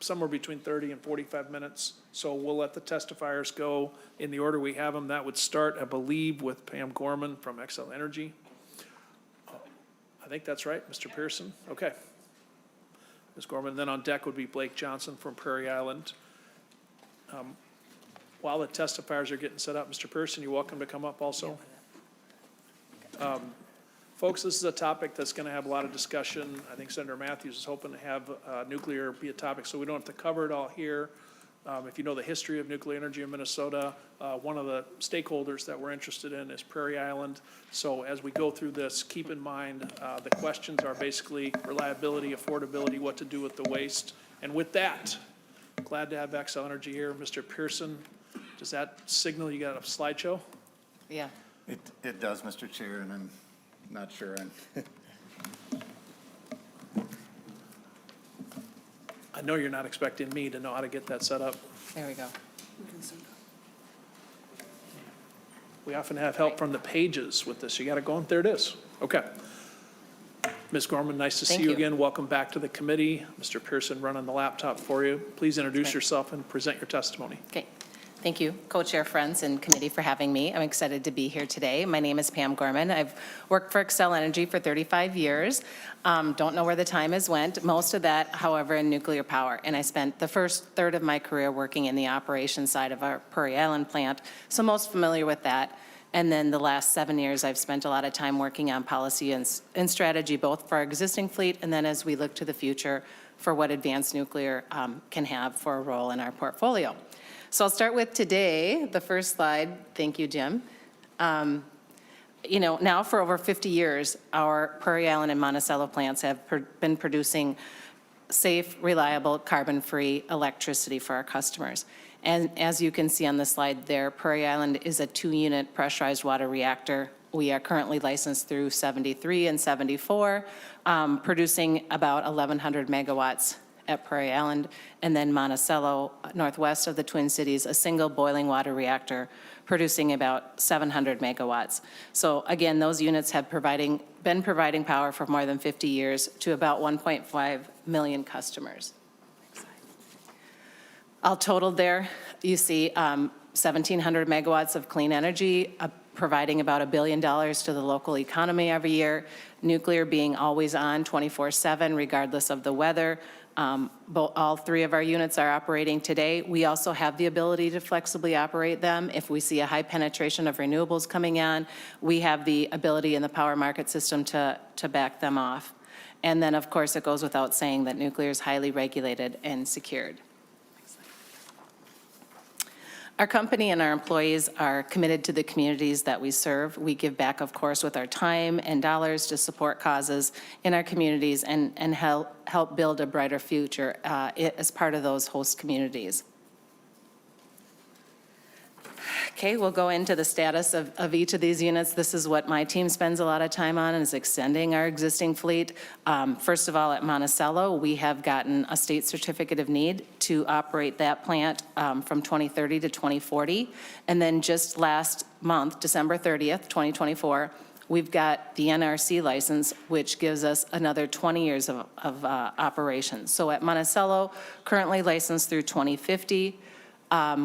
somewhere between 30 and 45 minutes, so we'll let the testifiers go in the order we have them. That would start, I believe, with Pam Gorman from Xcel Energy. I think that's right, Mr. Pearson. Okay. Ms. Gorman. Then on deck would be Blake Johnson from Prairie Island. While the testifiers are getting set up, Mr. Pearson, you're welcome to come up also. Folks, this is a topic that's going to have a lot of discussion. I think Senator Matthews is hoping to have nuclear be a topic, so we don't have to cover it all here. If you know the history of nuclear energy in Minnesota, one of the stakeholders that we're interested in is Prairie Island. So as we go through this, keep in mind, the questions are basically reliability, affordability, what to do with the waste. And with that, glad to have Xcel Energy here. Mr. Pearson, does that signal you got a slideshow? Yeah. It does, Mr. Chair, and I'm not sure. I know you're not expecting me to know how to get that set up. There we go. We often have help from the pages with this. You got it going? There it is. Okay. Ms. Gorman, nice to see Thank you you. again. Welcome back to the committee. Mr. Pearson running the laptop for you. Please introduce yourself and present your testimony. Okay. Thank you, co-chair friends and committee, for having me. I'm excited to be here today. My name is Pam Gorman. I've worked for Xcel Energy for 35 years. Don't know where the time has went. Most of that, however, in nuclear power. And I spent the first third of my career working in the operations side of our Prairie Island plant, so most familiar with that. And then the last 7 years, I've spent a lot of time working on policy and strategy, both for our existing fleet and then as we look to the future for what advanced nuclear can have for a role in our portfolio. So I'll start with today, the first slide. Thank you, Jim. You know, now for over 50 years, our Prairie Island and Monticello plants have been producing safe, reliable, carbon-free electricity for our customers. And as you can see on the slide there, Prairie Island is a 2-unit pressurized water reactor. We are currently licensed through 73 and 74, producing about 1,100 megawatts at Prairie Island, and then Monticello, northwest of the Twin Cities, a single boiling water reactor producing about 700 megawatts. So again, those units have been providing power for more than 50 years to about 1.5 million customers. All totaled there, you see 1,700 megawatts of clean energy, providing about $1 billion to the local economy every year. Nuclear being always on 24/7 regardless of the weather. All 3 of our units are operating today. We also have the ability to flexibly operate them. If we see a high penetration of renewables coming on, we have the ability in the power market system to back them off. And then, of course, it goes without saying that nuclear is highly regulated and secured. Our company and our employees are committed to the communities that we serve. We give back, of course, with our time and dollars to support causes in our communities and help build a brighter future as part of those host communities. Okay, we'll go into the status of each of these units. This is what my team spends a lot of time on, is extending our existing fleet. First of all, at Monticello, we have gotten a state certificate of need to operate that plant from 2030 to 2040. And then just last month, December 30th, 2024, we've got the NRC license, which gives us another 20 years of operations. So at Monticello, currently licensed through 2050.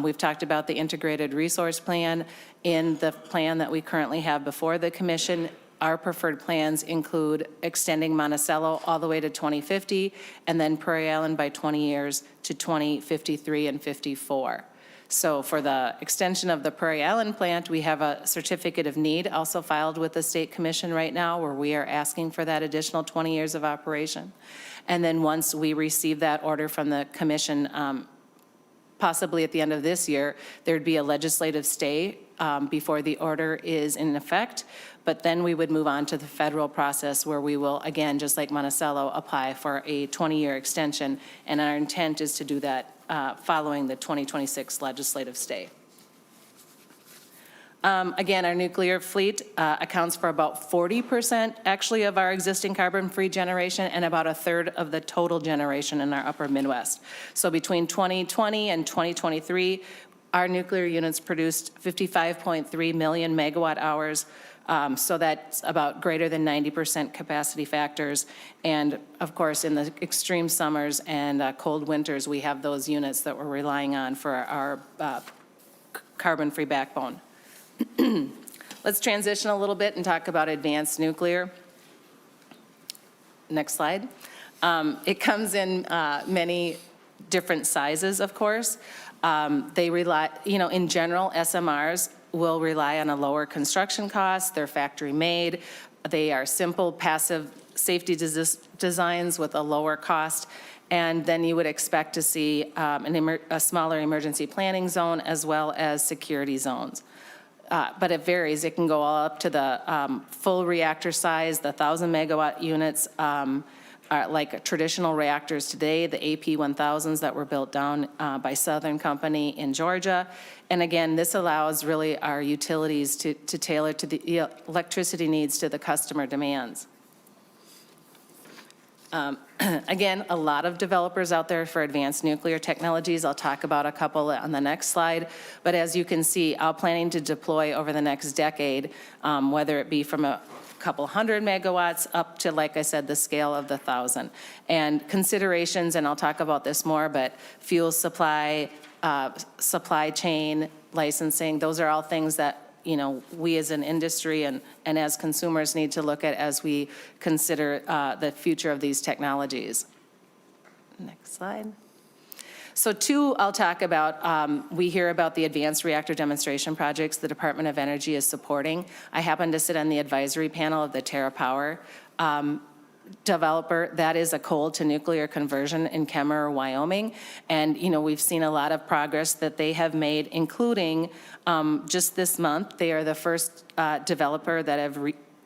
We've talked about the integrated resource plan. In the plan that we currently have before the commission, our preferred plans include extending Monticello all the way to 2050, and then Prairie Island by 20 years to 2053 and 54. So for the extension of the Prairie Island plant, we have a certificate of need also filed with the State Commission right now, where we are asking for that additional 20 years of operation. And then once we receive that order from the commission, possibly at the end of this year, there'd be a legislative stay before the order is in effect. But then we would move on to the federal process, where we will, again, just like Monticello, apply for a 20-year extension. And our intent is to do that following the 2026 legislative stay. Again, our nuclear fleet accounts for about 40% actually of our existing carbon-free generation, and about 1/3 of the total generation in our upper Midwest. So between 2020 and 2023, our nuclear units produced 55.3 million megawatt hours. So that's about greater than 90% capacity factors. And of course, in the extreme summers and cold winters, we have those units that we're relying on for our carbon-free backbone. Let's transition a little bit and talk about advanced nuclear. Next slide. It comes in many different sizes, of course. They rely, in general, SMRs will rely on a lower construction cost. They're factory made. They are simple, passive safety designs with a lower cost. And then you would expect to see a smaller emergency planning zone as well as security zones. But it varies. It can go all up to the full reactor size. The 1,000 megawatt units are like traditional reactors today, the AP1000s that were built down by Southern Company in Georgia. And again, this allows really our utilities to tailor to the electricity needs to the customer demands. Again, a lot of developers out there for advanced nuclear technologies. I'll talk about a couple on the next slide. But as you can see, I'm planning to deploy over the next decade, whether it be from a couple hundred megawatts up to, like I said, the scale of the 1,000. And considerations, and I'll talk about this more, but fuel supply, supply chain, licensing, those are all things that we as an industry and as consumers need to look at as we consider the future of these technologies. Next slide. So two, I'll talk about, we hear about the advanced reactor demonstration projects the Department of Energy is supporting. I happen to sit on the advisory panel of the TerraPower developer. That is a coal to nuclear conversion in Kemmerer, Wyoming. And, we've seen a lot of progress that they have made, including just this month, they are the first developer that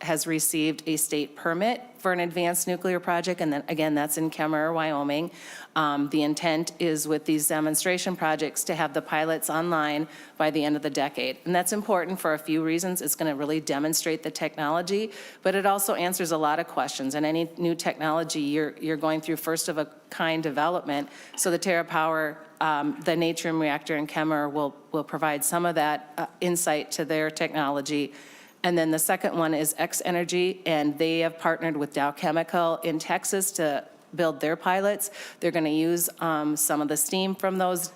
has received a state permit for an advanced nuclear project. And then again, that's in Kemmerer, Wyoming. The intent is with these demonstration projects to have the pilots online by the end of the decade. And that's important for a few reasons. It's going to really demonstrate the technology, but it also answers a lot of questions. And any new technology, you're going through first of a kind development. So the TerraPower, the Natrium reactor in Kemmerer will provide some of that insight to their technology. And then the second one is X Energy, and they have partnered with Dow Chemical in Texas to build their pilots. They're going to use some of the steam from those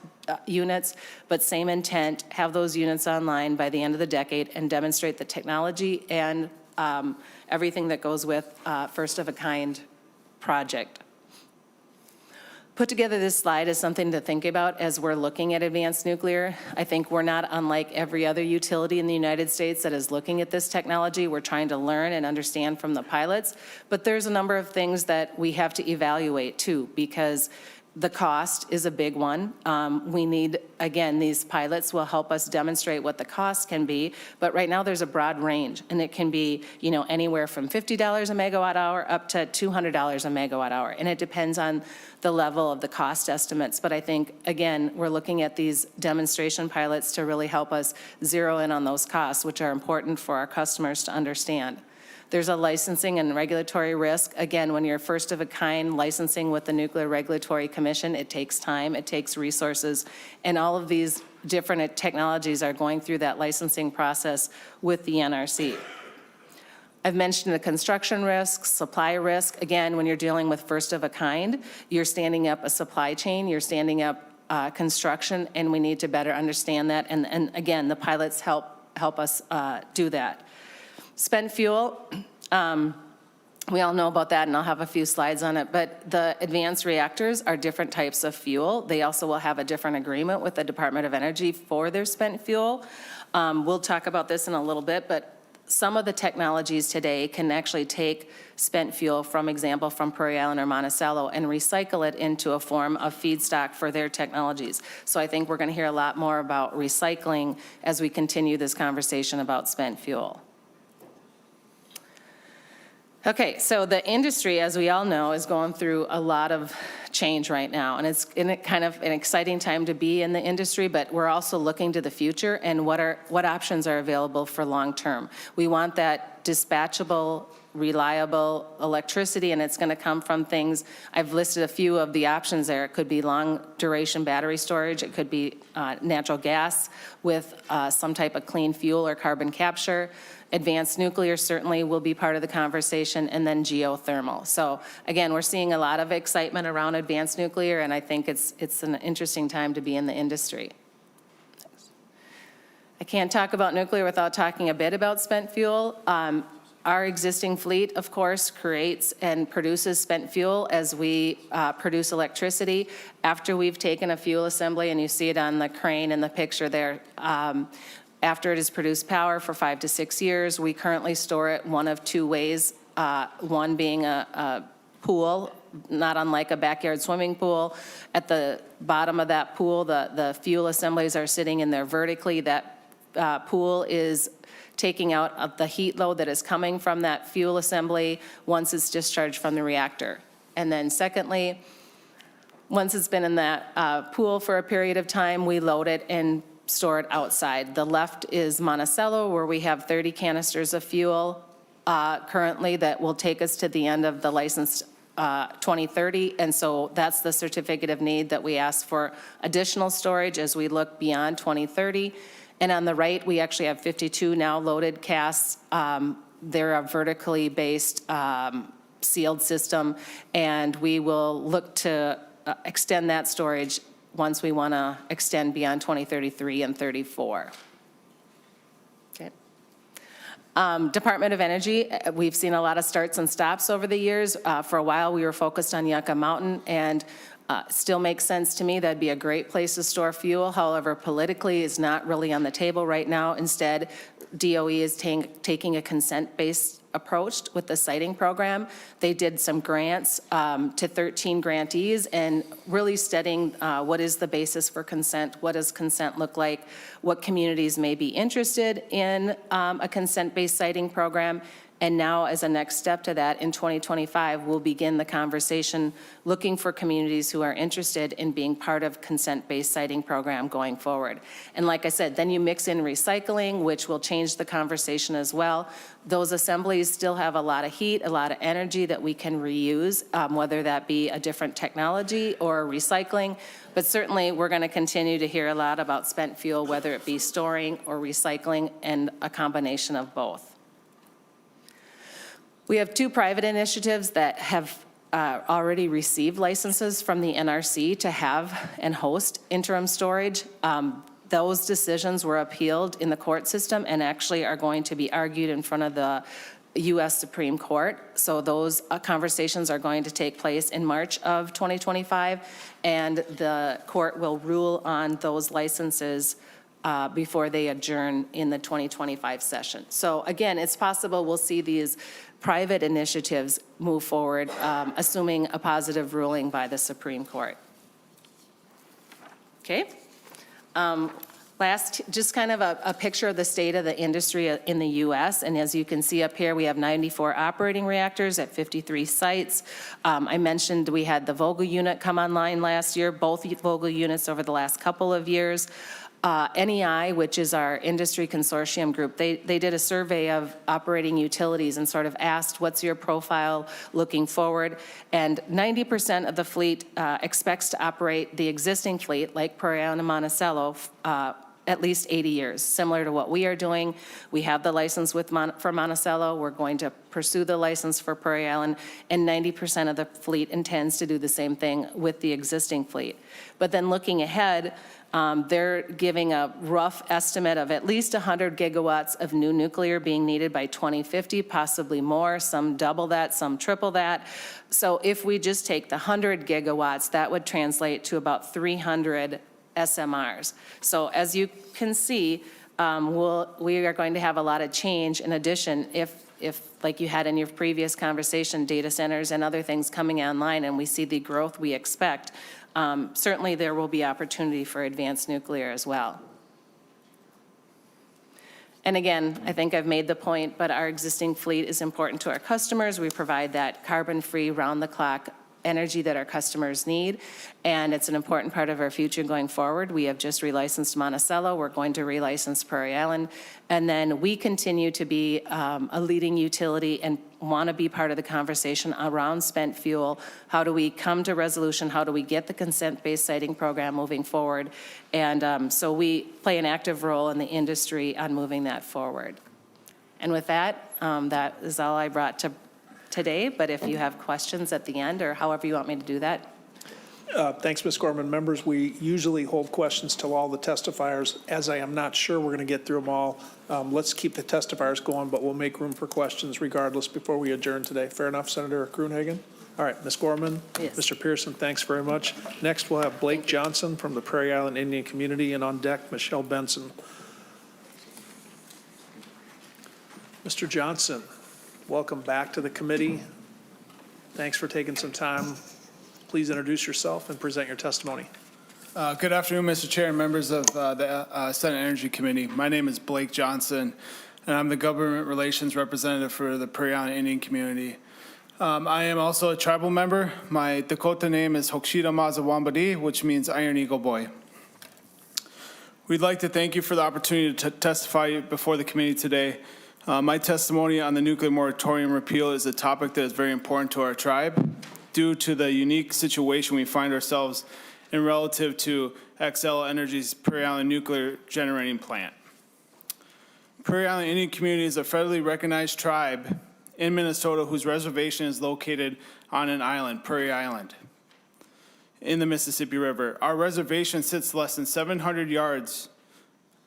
units, but same intent, have those units online by the end of the decade and demonstrate the technology and everything that goes with first of a kind project. Put together this slide is something to think about as we're looking at advanced nuclear. I think we're not unlike every other utility in the United States that is looking at this technology. We're trying to learn and understand from the pilots, but there's a number of things that we have to evaluate too, because the cost is a big one. We need, again, these pilots will help us demonstrate what the cost can be, but right now there's a broad range, and it can be, anywhere from $50 a megawatt hour up to $200 a megawatt hour, and it depends on the level of the cost estimates. But I think, again, we're looking at these demonstration pilots to really help us zero in on those costs, which are important for our customers to understand. There's a licensing and regulatory risk. Again, when you're first of a kind licensing with the Nuclear Regulatory Commission, it takes time, it takes resources, and all of these different technologies are going through that licensing process with the NRC. I've mentioned the construction risk, supply risk. Again, when you're dealing with first of a kind, you're standing up a supply chain, you're standing up construction, and we need to better understand that. And again, the pilots help us do that. Spent fuel, we all know about that, and I'll have a few slides on it, but the advanced reactors are different types of fuel. They also will have a different agreement with the Department of Energy for their spent fuel. We'll talk about this in a little bit, but some of the technologies today can actually take spent fuel, from example, from Prairie Island or Monticello, and recycle it into a form of feedstock for their technologies. So I think we're going to hear a lot more about recycling as we continue this conversation about spent fuel. Okay, so the industry, as we all know, is going through a lot of change right now, and it's kind of an exciting time to be in the industry, but we're also looking to the future and what options are available for long term. We want that dispatchable, reliable electricity, and it's going to come from things. I've listed a few of the options there. It could be long duration battery storage. It could be natural gas with some type of clean fuel or carbon capture. Advanced nuclear certainly will be part of the conversation, and then geothermal. So again, we're seeing a lot of excitement around advanced nuclear, and I think it's an interesting time to be in the industry. I can't talk about nuclear without talking a bit about spent fuel. Our existing fleet, of course, creates and produces spent fuel as we produce electricity. After we've taken a fuel assembly, and you see it on the crane in the picture there, after it has produced power for 5 to 6 years, we currently store it one of two ways, one being a pool not unlike a backyard swimming pool. At the bottom of that pool, the fuel assemblies are sitting in there vertically. That pool is taking out the heat load that is coming from that fuel assembly once it's discharged from the reactor. And then secondly, once it's been in that pool for a period of time, we load it and store it outside. The left is Monticello, where we have 30 canisters of fuel currently that will take us to the end of the license 2030. And so that's the certificate of need that we ask for additional storage as we look beyond 2030. And on the right, we actually have 52 now loaded casks. They're a vertically based sealed system, and we will look to extend that storage once we want to extend beyond 2033 and 34. Okay. Department of Energy, we've seen a lot of starts and stops over the years. For a while, we were focused on Yucca Mountain, and still makes sense to me. That'd be a great place to store fuel. However, politically, it's not really on the table right now. Instead, DOE is taking a consent-based approach with the siting program. They did some grants to 13 grantees and really studying what is the basis for consent, what does consent look like, what communities may be interested in a consent-based siting program. And now, as a next step to that, in 2025, we'll begin the conversation looking for communities who are interested in being part of consent-based siting program going forward. And like I said, then you mix in recycling, which will change the conversation as well. Those assemblies still have a lot of heat, a lot of energy that we can reuse, whether that be a different technology or recycling. But certainly, we're going to continue to hear a lot about spent fuel, whether it be storing or recycling, and a combination of both. We have 2 private initiatives that have already received licenses from the NRC to have and host interim storage. Those decisions were appealed in the court system and actually are going to be argued in front of the U.S. Supreme Court. So those conversations are going to take place in March of 2025, and the court will rule on those licenses before they adjourn in the 2025 session. So again, it's possible we'll see these private initiatives move forward, assuming a positive ruling by the Supreme Court. Okay. Last, just kind of a picture of the state of the industry in the U.S. And as you can see up here, we have 94 operating reactors at 53 sites. I mentioned we had the Vogtle unit come online last year, both Vogtle units over the last couple of years. NEI, which is our industry consortium group, they did a survey of operating utilities and sort of asked, what's your profile looking forward? And 90% of the fleet expects to operate the existing fleet, like Prairie Island and Monticello, at least 80 years, similar to what we are doing. We have the license for Monticello. We're going to pursue the license for Prairie Island, and 90% of the fleet intends to do the same thing with the existing fleet. But then looking ahead, they're giving a rough estimate of at least 100 gigawatts of new nuclear being needed by 2050, possibly more, some double that, some triple that. So if we just take the 100 gigawatts, that would translate to about 300 SMRs. So as you can see, we are going to have a lot of change. In addition, if like you had in your previous conversation, data centers and other things coming online, and we see the growth we expect, certainly there will be opportunity for advanced nuclear as well. And again, I think I've made the point, but our existing fleet is important to our customers. We provide that carbon-free, round-the-clock energy that our customers need, and it's an important part of our future going forward. We have just relicensed Monticello. We're going to relicense Prairie Island, and then we continue to be a leading utility and want to be part of the conversation around spent fuel. How do we come to resolution? How do we get the consent-based siting program moving forward? And so we play an active role in the industry on moving that forward. And with that, that is all I brought to today, but if you have questions at the end or however you want me to do that. Thanks, Ms. Gorman. Members, we usually hold questions till all the testifiers. As I am not sure we're going to get through them all, let's keep the testifiers going, but we'll make room for questions regardless before we adjourn today. Fair enough, Senator Gruenhagen? All right, Ms. Gorman, yes. Mr. Pearson, thanks very much. Next, we'll have Blake Johnson from the Prairie Island Indian Community, and on deck, Michelle Benson. Mr. Johnson, welcome back to the committee. Thanks for taking some time. Please introduce yourself and present your testimony. Good afternoon, Mr. Chair and members of the Senate Energy Committee. My name is Blake Johnson, and I'm the Government Relations Representative for the Prairie Island Indian Community. I am also a tribal member. My Dakota name is Hokshida Mazawambadi, which means Iron Eagle Boy. We'd like to thank you for the opportunity to testify before the committee today. My testimony on the nuclear moratorium repeal is a topic that is very important to our tribe due to the unique situation we find ourselves in relative to Xcel Energy's Prairie Island nuclear generating plant. Prairie Island Indian Community is a federally recognized tribe in Minnesota whose reservation is located on an island, Prairie Island, in the Mississippi River. Our reservation sits less than 700 yards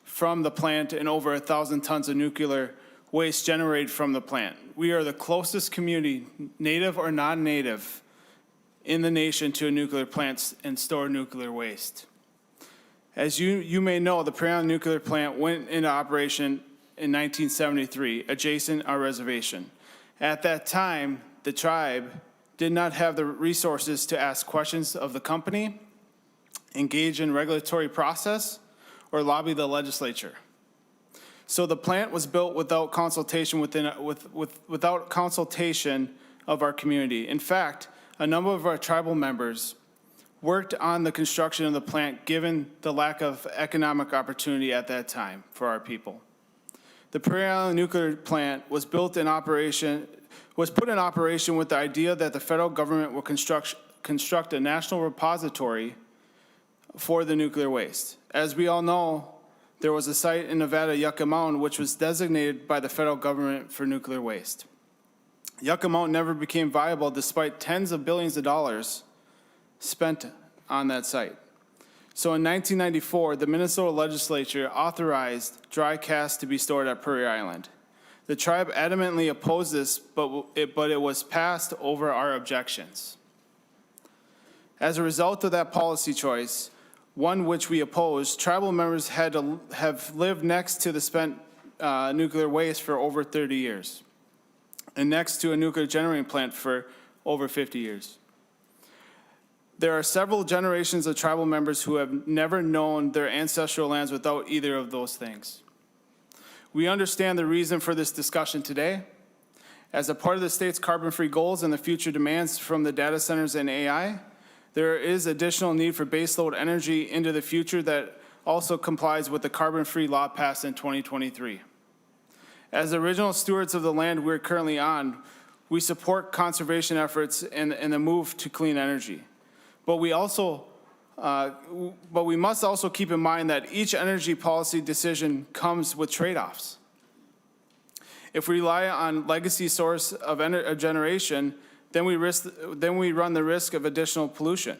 from the plant and over 1,000 tons of nuclear waste generated from the plant. We are the closest community, native or non-native, in the nation to a nuclear plant and store nuclear waste. As you may know, the Prairie Island nuclear plant went into operation in 1973, adjacent our reservation. At that time, the tribe did not have the resources to ask questions of the company, engage in regulatory process, or lobby the legislature. So the plant was built without consultation without consultation of our community. In fact, a number of our tribal members worked on the construction of the plant given the lack of economic opportunity at that time for our people. The Prairie Island nuclear plant was put in operation with the idea that the federal government will construct a national repository for the nuclear waste. As we all know, there was a site in Nevada, Yucca Mountain, which was designated by the federal government for nuclear waste. Yucca Mountain never became viable despite tens of billions of dollars spent on that site. So in 1994, the Minnesota legislature authorized dry cast to be stored at Prairie Island. The tribe adamantly opposed this, but it was passed over our objections. As a result of that policy choice, one which we opposed, tribal members had to have lived next to the spent nuclear waste for over 30 years and next to a nuclear generating plant for over 50 years. There are several generations of tribal members who have never known their ancestral lands without either of those things. We understand the reason for this discussion today. As a part of the state's carbon-free goals and the future demands from the data centers and AI, there is additional need for baseload energy into the future that also complies with the carbon-free law passed in 2023. As the original stewards of the land we're currently on, we support conservation efforts and the move to clean energy. But we must also keep in mind that each energy policy decision comes with trade-offs. If we rely on legacy source of generation, then we run the risk of additional pollution.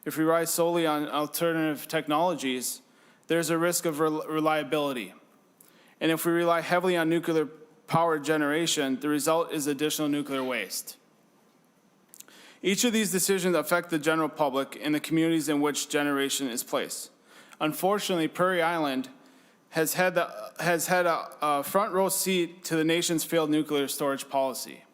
If we rely solely on alternative technologies, there's a risk of reliability. And if we rely heavily on nuclear power generation, the result is additional nuclear waste. Each of these decisions affect the general public and the communities in which generation is placed. Unfortunately, Prairie Island has had a front row seat to the nation's failed nuclear storage policy.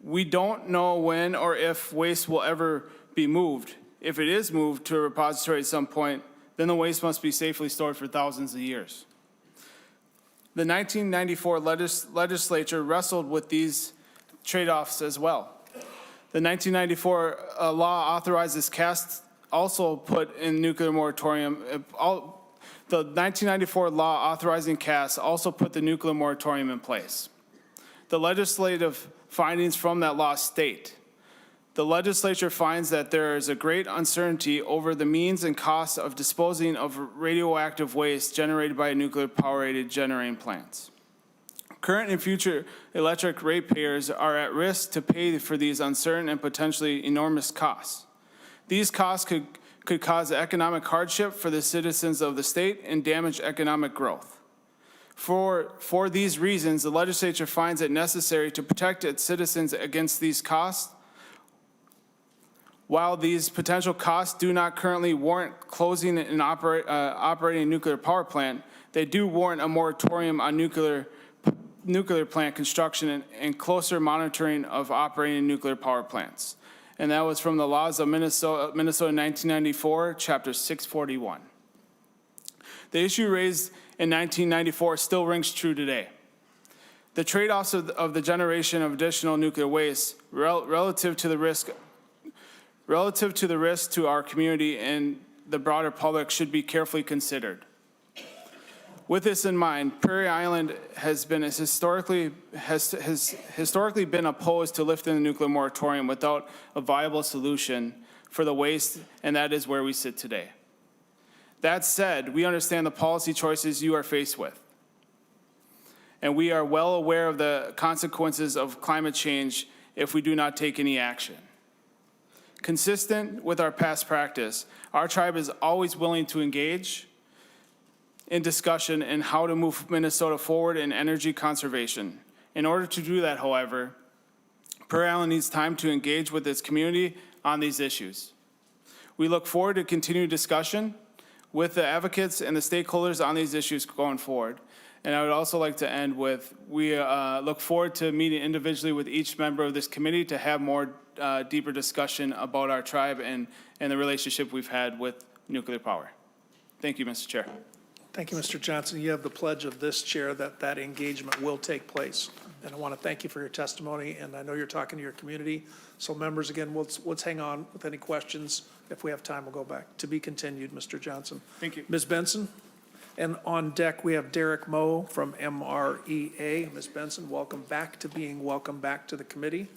We don't know when or if waste will ever be moved. If it is moved to a repository at some point, then the waste must be safely stored for thousands of years. The 1994 legislature wrestled with these trade-offs as well. The 1994 law authorizes cast also put in nuclear moratorium. The 1994 law authorizing cast also put the nuclear moratorium in place. The legislative findings from that law state, the legislature finds that there is a great uncertainty over the means and costs of disposing of radioactive waste generated by nuclear power-rated generating plants. Current and future electric ratepayers are at risk to pay for these uncertain and potentially enormous costs. These costs could cause economic hardship for the citizens of the state and damage economic growth. For these reasons, the legislature finds it necessary to protect its citizens against these costs. While these potential costs do not currently warrant closing and operating a nuclear power plant, they do warrant a moratorium on nuclear nuclear plant construction and closer monitoring of operating nuclear power plants. And that was from the laws of Minnesota 1994, Chapter 641. The issue raised in 1994 still rings true today. The trade-offs of the generation of additional nuclear waste relative to the risk to our community and the broader public should be carefully considered. With this in mind, Prairie Island has historically been opposed to lifting the nuclear moratorium without a viable solution for the waste, and that is where we sit today. That said, we understand the policy choices you are faced with, and we are well aware of the consequences of climate change if we do not take any action. Consistent with our past practice, our tribe is always willing to engage in discussion in how to move Minnesota forward in energy conservation. In order to do that, however, Prairie Island needs time to engage with its community on these issues. We look forward to continued discussion with the advocates and the stakeholders on these issues going forward. And I would also like to end with, we look forward to meeting individually with each member of this committee to have more deeper discussion about our tribe and the relationship we've had with nuclear power. Thank you, Mr. Chair. Thank you, Mr. Johnson. You have the pledge of this chair that that engagement will take place. And I want to thank you for your testimony, and I know you're talking to your community. So members, again, let's hang on with any questions. If we have time, we'll go back. To be continued, Mr. Johnson. Thank you. Ms. Benson? And on deck, we have Derek Moe from MREA. Ms. Benson, welcome back to the committee.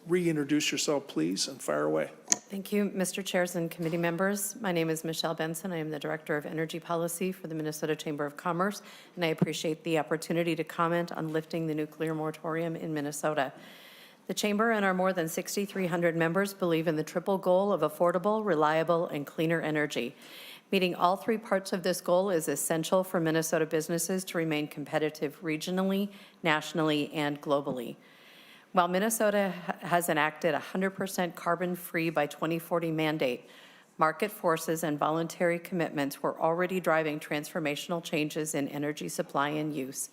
Reintroduce yourself, please, and fire away. Thank you, Mr. Chairs and committee members. My name is Michelle Benson. I am the Director of Energy Policy for the Minnesota Chamber of Commerce, and I appreciate the opportunity to comment on lifting the nuclear moratorium in Minnesota. The Chamber and our more than 6,300 members believe in the triple goal of affordable, reliable, and cleaner energy. Meeting all three parts of this goal is essential for Minnesota businesses to remain competitive regionally, nationally, and globally. While Minnesota has enacted 100% carbon-free by 2040 mandate, market forces and voluntary commitments were already driving transformational changes in energy supply and use,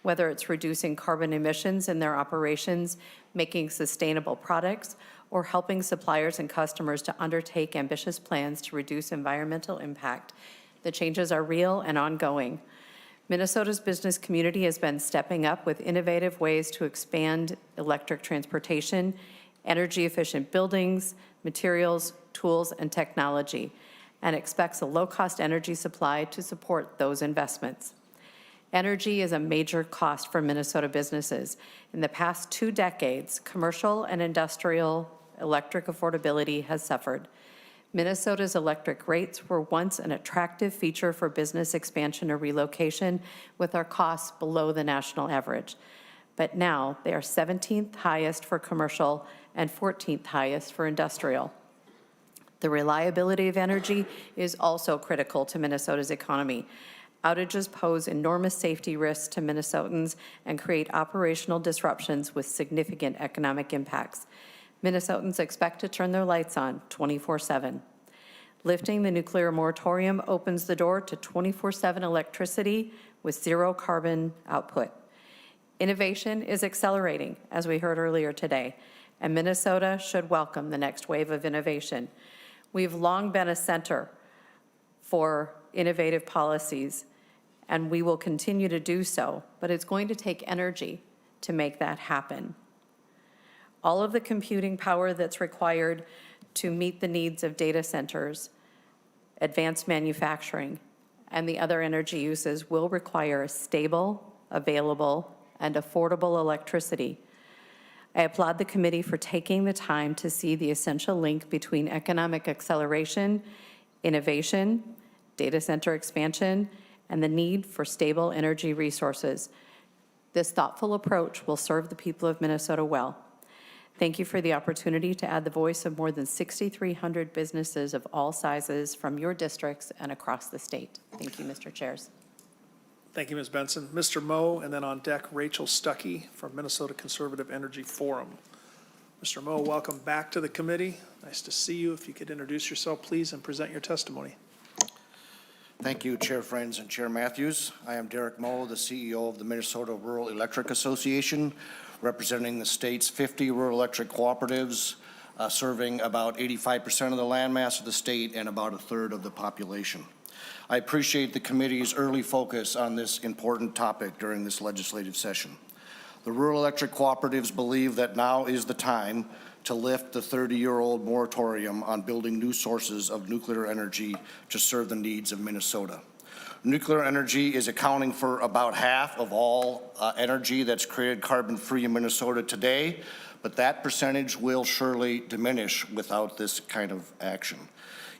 whether it's reducing carbon emissions in their operations, making sustainable products, or helping suppliers and customers to undertake ambitious plans to reduce environmental impact. The changes are real and ongoing. Minnesota's business community has been stepping up with innovative ways to expand electric transportation, energy-efficient buildings, materials, tools, and technology, and expects a low-cost energy supply to support those investments. Energy is a major cost for Minnesota businesses. In the past 2 decades, commercial and industrial electric affordability has suffered. Minnesota's electric rates were once an attractive feature for business expansion or relocation, with our costs below the national average. But now they are 17th highest for commercial and 14th highest for industrial. The reliability of energy is also critical to Minnesota's economy. Outages pose enormous safety risks to Minnesotans and create operational disruptions with significant economic impacts. Minnesotans expect to turn their lights on 24/7. Lifting the nuclear moratorium opens the door to 24/7 electricity with zero carbon output. Innovation is accelerating, as we heard earlier today, and Minnesota should welcome the next wave of innovation. We've long been a center for innovative policies, and we will continue to do so, but it's going to take energy to make that happen. All of the computing power that's required to meet the needs of data centers, advanced manufacturing, and the other energy uses will require stable, available, and affordable electricity. I applaud the committee for taking the time to see the essential link between economic acceleration, innovation, data center expansion, and the need for stable energy resources. This thoughtful approach will serve the people of Minnesota well. Thank you for the opportunity to add the voice of more than 6,300 businesses of all sizes from your districts and across the state. Thank you, Mr. Chairs. Thank you, Ms. Benson. Mr. Moe, and then on deck, Rachel Stuckey from Minnesota Conservative Energy Forum. Mr. Moe, welcome back to the committee. Nice to see you. If you could introduce yourself, please, and present your testimony. Thank you, Chair Friends and Chair Matthews. I am Derek Moe, the CEO of the Minnesota Rural Electric Association, representing the state's 50 rural electric cooperatives, serving about 85% of the landmass of the state and about a third of the population. I appreciate the committee's early focus on this important topic during this legislative session. The rural electric cooperatives believe that now is the time to lift the 30-year-old moratorium on building new sources of nuclear energy to serve the needs of Minnesota. Nuclear energy is accounting for about half of all energy that's created carbon-free in Minnesota today, but that percentage will surely diminish without this kind of action.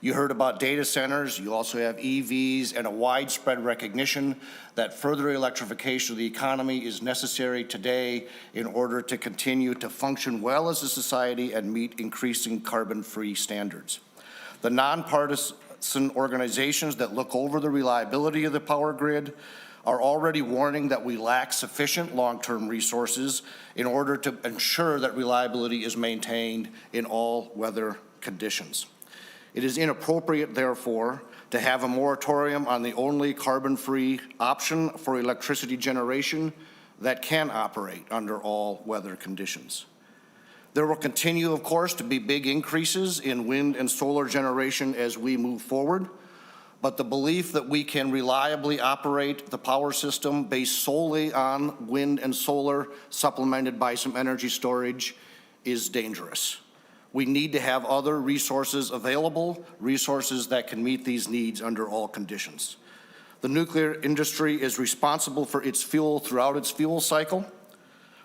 You heard about data centers. You also have EVs and a widespread recognition that further electrification of the economy is necessary today in order to continue to function well as a society and meet increasing carbon-free standards. The nonpartisan organizations that look over the reliability of the power grid are already warning that we lack sufficient long-term resources in order to ensure that reliability is maintained in all weather conditions. It is inappropriate, therefore, to have a moratorium on the only carbon-free option for electricity generation that can operate under all weather conditions. There will continue, of course, to be big increases in wind and solar generation as we move forward, but the belief that we can reliably operate the power system based solely on wind and solar supplemented by some energy storage is dangerous. We need to have other resources available, resources that can meet these needs under all conditions. The nuclear industry is responsible for its fuel throughout its fuel cycle.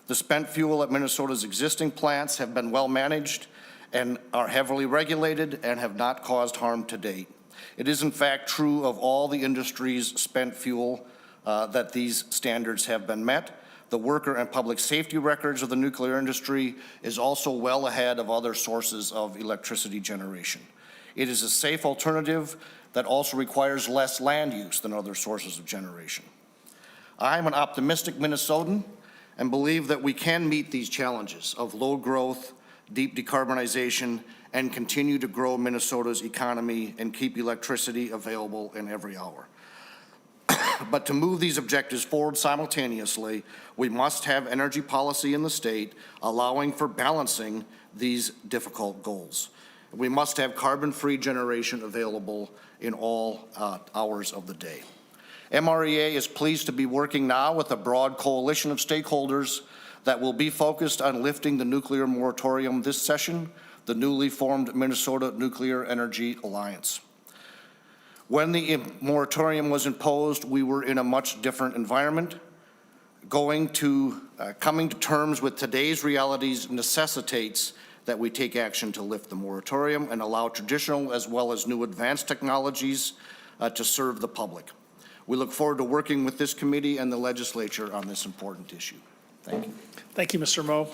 The spent fuel at Minnesota's existing plants have been well managed and are heavily regulated and have not caused harm to date. It is in fact true of all the industry's spent fuel that these standards have been met. The worker and public safety records of the nuclear industry is also well ahead of other sources of electricity generation. It is a safe alternative that also requires less land use than other sources of generation. I'm an optimistic Minnesotan and believe that we can meet these challenges of low growth, deep decarbonization, and continue to grow Minnesota's economy and keep electricity available in every hour. But to move these objectives forward simultaneously, we must have energy policy in the state allowing for balancing these difficult goals. We must have carbon-free generation available in all hours of the day. MREA is pleased to be working now with a broad coalition of stakeholders that will be focused on lifting the nuclear moratorium this session, the newly formed Minnesota Nuclear Energy Alliance. When the moratorium was imposed, we were in a much different environment. Coming to terms with today's realities necessitates that we take action to lift the moratorium and allow traditional as well as new advanced technologies to serve the public. We look forward to working with this committee and the legislature on this important issue. Thank you. Thank you, Mr. Moe.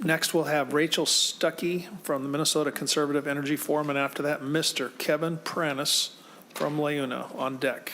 Next, we'll have Rachel Stuckey from the Minnesota Conservative Energy Forum, and after that, Mr. Kevin Pranis from Leuna on deck.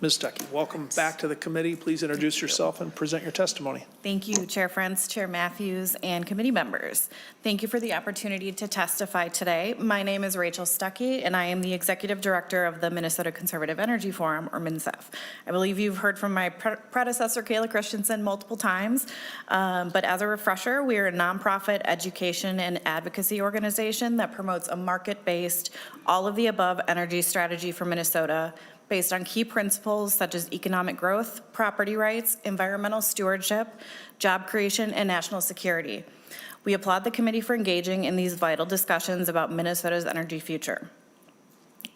Ms. Stuckey, welcome back to the committee. Please introduce yourself and present your testimony. Thank you, Chair Friends, Chair Matthews, and committee members. Thank you for the opportunity to testify today. My name is Rachel Stuckey, and I am the Executive Director of the Minnesota Conservative Energy Forum, or MNCEF. I believe you've heard from my predecessor, Kayla Christensen, multiple times, but as a refresher, we are a nonprofit education and advocacy organization that promotes a market-based, all-of-the-above energy strategy for Minnesota, based on key principles such as economic growth, property rights, environmental stewardship, job creation, and national security. We applaud the committee for engaging in these vital discussions about Minnesota's energy future.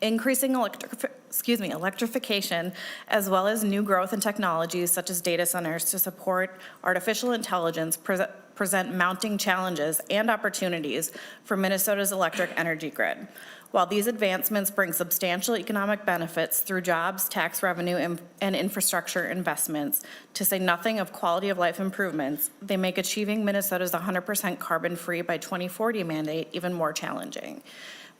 Increasing electrification, as well as new growth in technologies such as data centers to support artificial intelligence, present mounting challenges and opportunities for Minnesota's electric energy grid. While these advancements bring substantial economic benefits through jobs, tax revenue, and infrastructure investments, to say nothing of quality of life improvements, they make achieving Minnesota's 100% carbon-free by 2040 mandate even more challenging.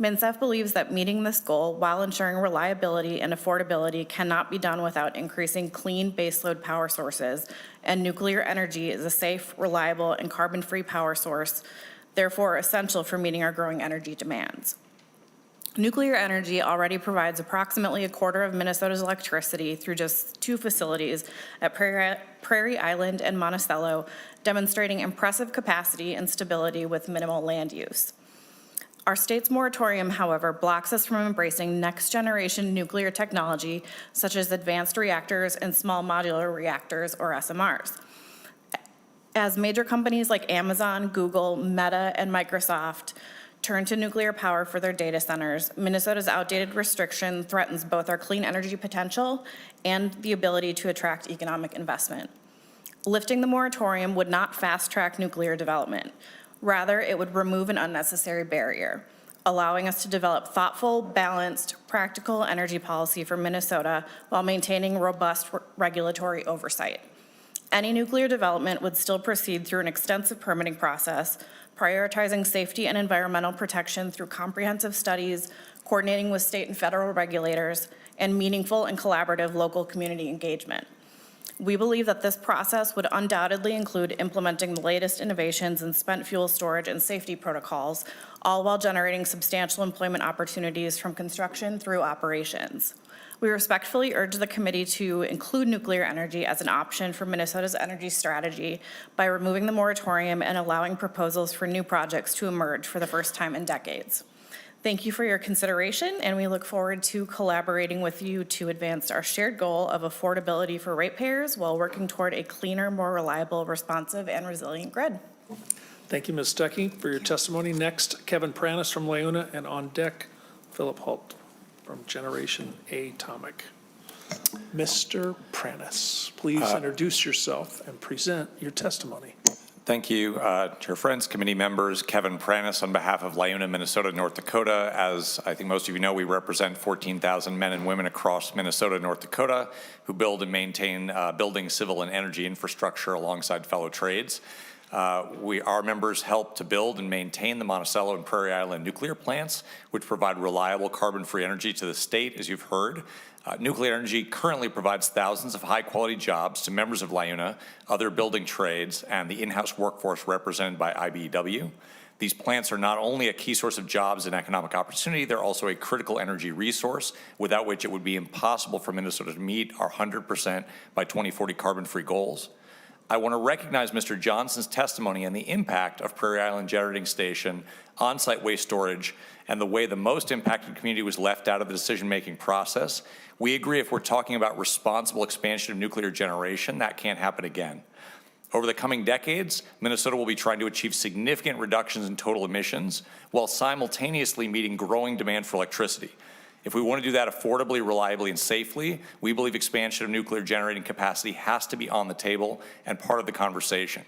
MNCEF believes that meeting this goal while ensuring reliability and affordability cannot be done without increasing clean baseload power sources, and nuclear energy is a safe, reliable, and carbon-free power source, therefore essential for meeting our growing energy demands. Nuclear energy already provides approximately a quarter of Minnesota's electricity through just 2 facilities at Prairie Island and Monticello, demonstrating impressive capacity and stability with minimal land use. Our state's moratorium, however, blocks us from embracing next-generation nuclear technology, such as advanced reactors and small modular reactors, or SMRs. As major companies like Amazon, Google, Meta, and Microsoft turn to nuclear power for their data centers, Minnesota's outdated restriction threatens both our clean energy potential and the ability to attract economic investment. Lifting the moratorium would not fast-track nuclear development. Rather, it would remove an unnecessary barrier, allowing us to develop thoughtful, balanced, practical energy policy for Minnesota while maintaining robust regulatory oversight. Any nuclear development would still proceed through an extensive permitting process, prioritizing safety and environmental protection through comprehensive studies, coordinating with state and federal regulators, and meaningful and collaborative local community engagement. We believe that this process would undoubtedly include implementing the latest innovations in spent fuel storage and safety protocols, all while generating substantial employment opportunities from construction through operations. We respectfully urge the committee to include nuclear energy as an option for Minnesota's energy strategy by removing the moratorium and allowing proposals for new projects to emerge for the first time in decades. Thank you for your consideration, and we look forward to collaborating with you to advance our shared goal of affordability for ratepayers while working toward a cleaner, more reliable, responsive, and resilient grid. Thank you, Ms. Stuckey, for your testimony. Next, Kevin Pranis from Leuna, and on deck, Philip Holt from Generation Atomic. Mr. Pranis, please introduce yourself and present your testimony. Thank you, Chair Friends, committee members. Kevin Pranis on behalf of Leuna, Minnesota, North Dakota. As I think most of you know, we represent 14,000 men and women across Minnesota, North Dakota, who build and maintain building, civil, and energy infrastructure alongside fellow trades. Our members help to build and maintain the Monticello and Prairie Island nuclear plants, which provide reliable carbon-free energy to the state, as you've heard. Nuclear energy currently provides thousands of high-quality jobs to members of Leuna, other building trades, and the in-house workforce represented by IBEW. These plants are not only a key source of jobs and economic opportunity, they're also a critical energy resource, without which it would be impossible for Minnesota to meet our 100% by 2040 carbon-free goals. I want to recognize Mr. Johnson's testimony and the impact of Prairie Island Generating Station, on-site waste storage, and the way the most impacted community was left out of the decision-making process. We agree if we're talking about responsible expansion of nuclear generation, that can't happen again. Over the coming decades, Minnesota will be trying to achieve significant reductions in total emissions while simultaneously meeting growing demand for electricity. If we want to do that affordably, reliably, and safely, we believe expansion of nuclear generating capacity has to be on the table and part of the conversation.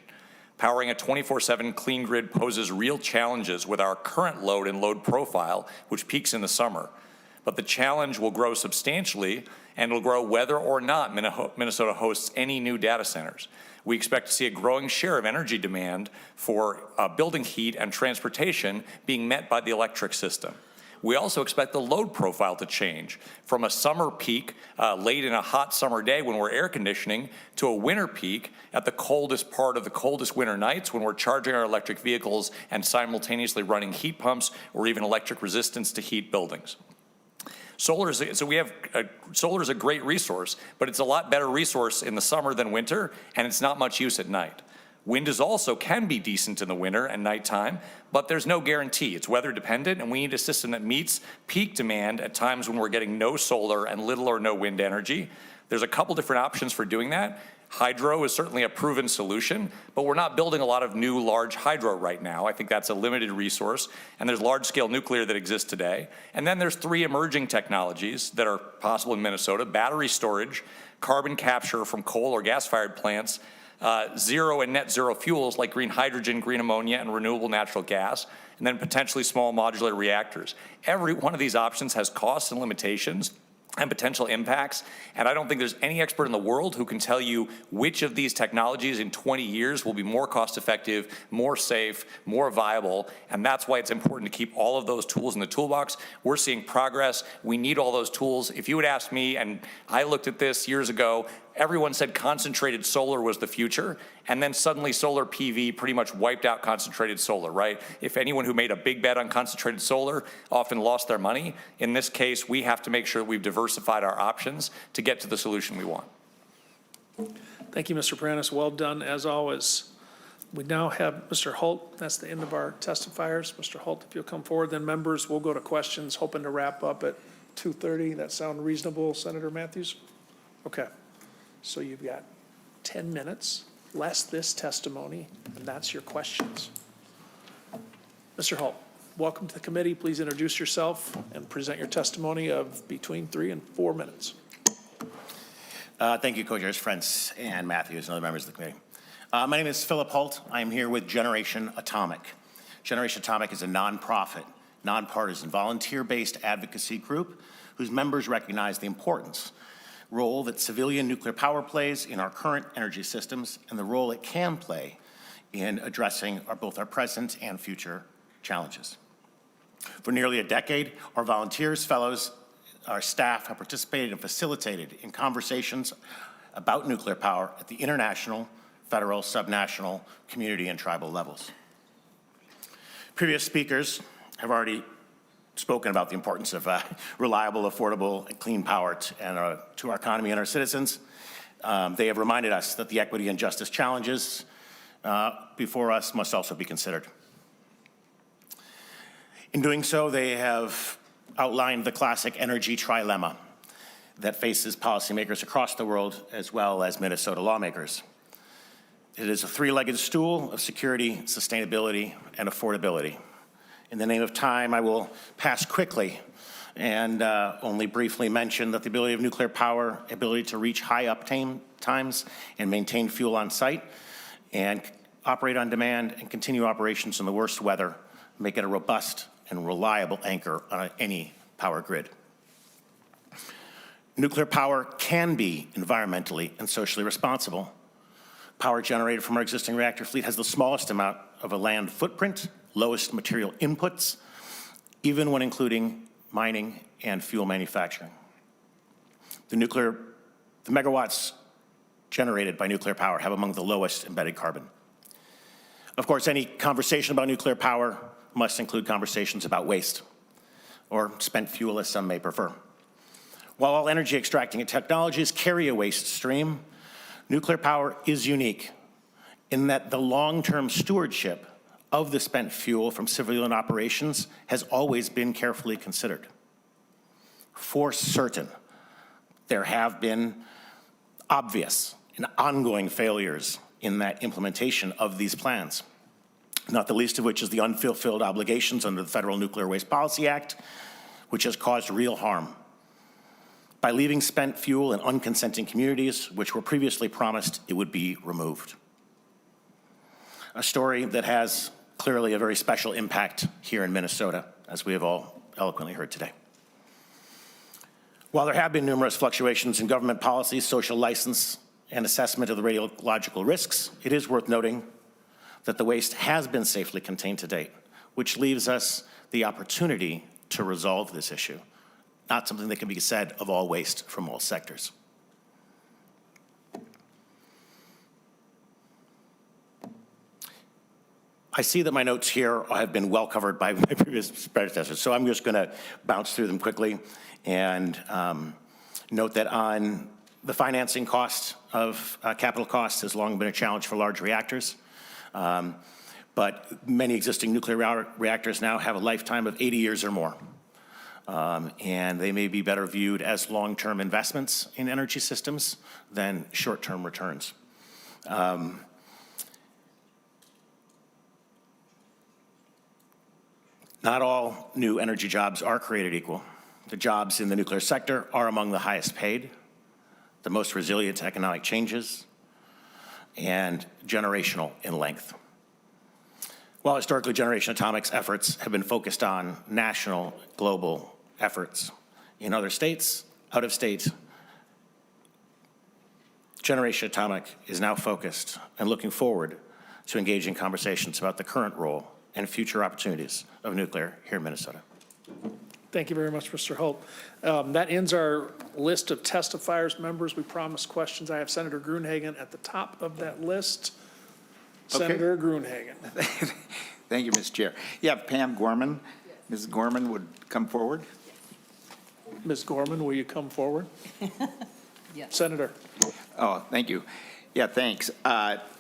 Powering a 24/7 clean grid poses real challenges with our current load and load profile, which peaks in the summer. But the challenge will grow substantially, and it'll grow whether or not Minnesota hosts any new data centers. We expect to see a growing share of energy demand for building heat and transportation being met by the electric system. We also expect the load profile to change from a summer peak late in a hot summer day when we're air conditioning to a winter peak at the coldest part of the coldest winter nights when we're charging our electric vehicles and simultaneously running heat pumps or even electric resistance to heat buildings. Solar is a great resource, but it's a lot better resource in the summer than winter, and it's not much use at night. Wind can be decent in the winter and nighttime, but there's no guarantee. It's weather dependent, and we need a system that meets peak demand at times when we're getting no solar and little or no wind energy. There's a couple different options for doing that. Hydro is certainly a proven solution, but we're not building a lot of new large hydro right now. I think that's a limited resource, and there's large-scale nuclear that exists today. And then there's 3 emerging technologies that are possible in Minnesota: battery storage, carbon capture from coal or gas-fired plants, zero and net zero fuels like green hydrogen, green ammonia, and renewable natural gas, and then potentially small modular reactors. Every one of these options has costs and limitations and potential impacts, and I don't think there's any expert in the world who can tell you which of these technologies in 20 years will be more cost effective, more safe, more viable, and that's why it's important to keep all of those tools in the toolbox. We're seeing progress. We need all those tools. If you would ask me, and I looked at this years ago, everyone said concentrated solar was the future, and then suddenly solar PV pretty much wiped out concentrated solar, right? If anyone who made a big bet on concentrated solar often lost their money, in this case, we have to make sure we've diversified our options to get to the solution we want. Thank you, Mr. Prentice. Well done, as always. We now have Mr. Holt. That's the end of our testifiers. Mr. Holt, if you'll come forward, then members, we'll go to questions, hoping to wrap up at 2:30. That sound reasonable, Senator Matthews? Okay. So you've got 10 minutes, less this testimony, and that's your questions. Mr. Holt, welcome to the committee. Please introduce yourself and present your testimony of between 3 and 4 minutes. Thank you, co-chairs Frentz and Matthews and other members of the committee. My name is Philip Holt. I am here with Generation Atomic. Generation Atomic is a nonprofit, nonpartisan, volunteer-based advocacy group whose members recognize the importance role that civilian nuclear power plays in our current energy systems and the role it can play in addressing both our present and future challenges. For nearly a decade, our volunteers, fellows, our staff have participated and facilitated in conversations about nuclear power at the international, federal, subnational, community, and tribal levels. Previous speakers have already spoken about the importance of reliable, affordable, and clean power to our economy and our citizens. They have reminded us that the equity and justice challenges before us must also be considered. In doing so, they have outlined the classic energy trilemma that faces policymakers across the world as well as Minnesota lawmakers. It is a three-legged stool of security, sustainability, and affordability. In the name of time, I will pass quickly and only briefly mention that the ability of nuclear power, ability to reach high uptime times and maintain fuel on site and operate on demand and continue operations in the worst weather, make it a robust and reliable anchor on any power grid. Nuclear power can be environmentally and socially responsible. Power generated from our existing reactor fleet has the smallest amount of a land footprint, lowest material inputs, even when including mining and fuel manufacturing. The megawatts generated by nuclear power have among the lowest embedded carbon. Of course, any conversation about nuclear power must include conversations about waste, or spent fuel as some may prefer. While all energy extracting technologies carry a waste stream, nuclear power is unique in that the long-term stewardship of the spent fuel from civilian operations has always been carefully considered. For certain, there have been obvious and ongoing failures in that implementation of these plans, not the least of which is the unfulfilled obligations under the Federal Nuclear Waste Policy Act, which has caused real harm by leaving spent fuel in unconsenting communities, which were previously promised it would be removed. A story that has clearly a very special impact here in Minnesota, as we have all eloquently heard today. While there have been numerous fluctuations in government policy, social license, and assessment of the radiological risks, it is worth noting that the waste has been safely contained to date, which leaves us the opportunity to resolve this issue, not something that can be said of all waste from all sectors. I see that my notes here have been well covered by my previous predecessors, so I'm just going to bounce through them quickly and note that on the financing cost of capital costs has long been a challenge for large reactors, but many existing nuclear reactors now have a lifetime of 80 years or more, and they may be better viewed as long-term investments in energy systems than short-term returns. Not all new energy jobs are created equal. The jobs in the nuclear sector are among the highest paid, the most resilient to economic changes, and generational in length. While historically Generation Atomic's efforts have been focused on national, global efforts in other states, out of state, Generation Atomic is now focused and looking forward to engaging conversations about the current role and future opportunities of nuclear here in Minnesota. Thank you very much, Mr. Hope. That ends our list of testifiers. Members, we promised questions. I have Senator Gruenhagen at the top of that list. Okay. Senator Gruenhagen. Thank you, Mr. Chair. Yeah, Pam Gorman. Ms. Gorman would come forward. Ms. Gorman, will you come forward? Yes. Senator. Oh, thank you. Yeah, thanks.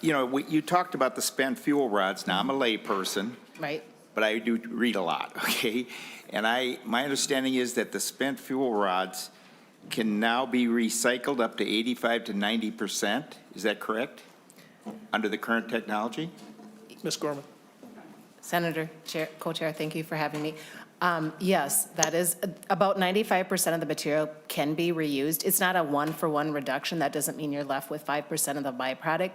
You know, you talked about the spent fuel rods. Now, I'm a layperson. Right. But I do read a lot, okay? And my understanding is that the spent fuel rods can now be recycled up to 85 to 90%. Is that correct? Under the current technology? Ms. Gorman. Senator, Chair, Co-Chair, thank you for having me. Yes, that is about 95% of the material can be reused. It's not a one-for-one reduction. That doesn't mean you're left with 5% of the byproduct.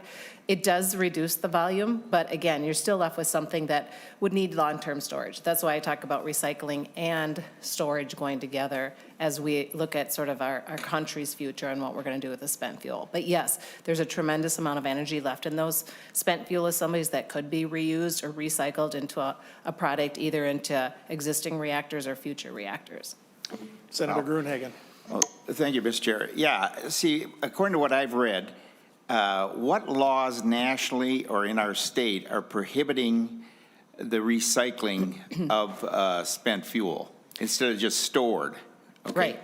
It does reduce the volume, but again, you're still left with something that would need long-term storage. That's why I talk about recycling and storage going together as we look at sort of our country's future and what we're going to do with the spent fuel. But yes, there's a tremendous amount of energy left in those spent fuel assemblies that could be reused or recycled into a product, either into existing reactors or future reactors. Senator Gruenhagen. Well, thank you, Mr. Chair. Yeah, see, according to what I've read, what laws nationally or in our state are prohibiting the recycling of spent fuel instead of just stored? Okay. Right.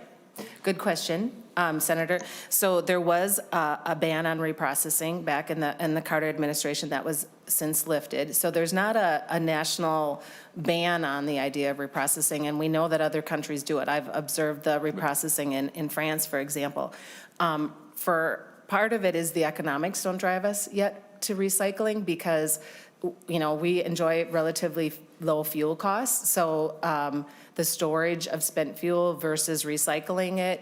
Good question, Senator. So there was a ban on reprocessing back in the Carter administration that was since lifted. So there's not a national ban on the idea of reprocessing, and we know that other countries do it. I've observed the reprocessing in France, for example. For part of it is the economics don't drive us yet to recycling because, you know, we enjoy relatively low fuel costs. So the storage of spent fuel versus recycling it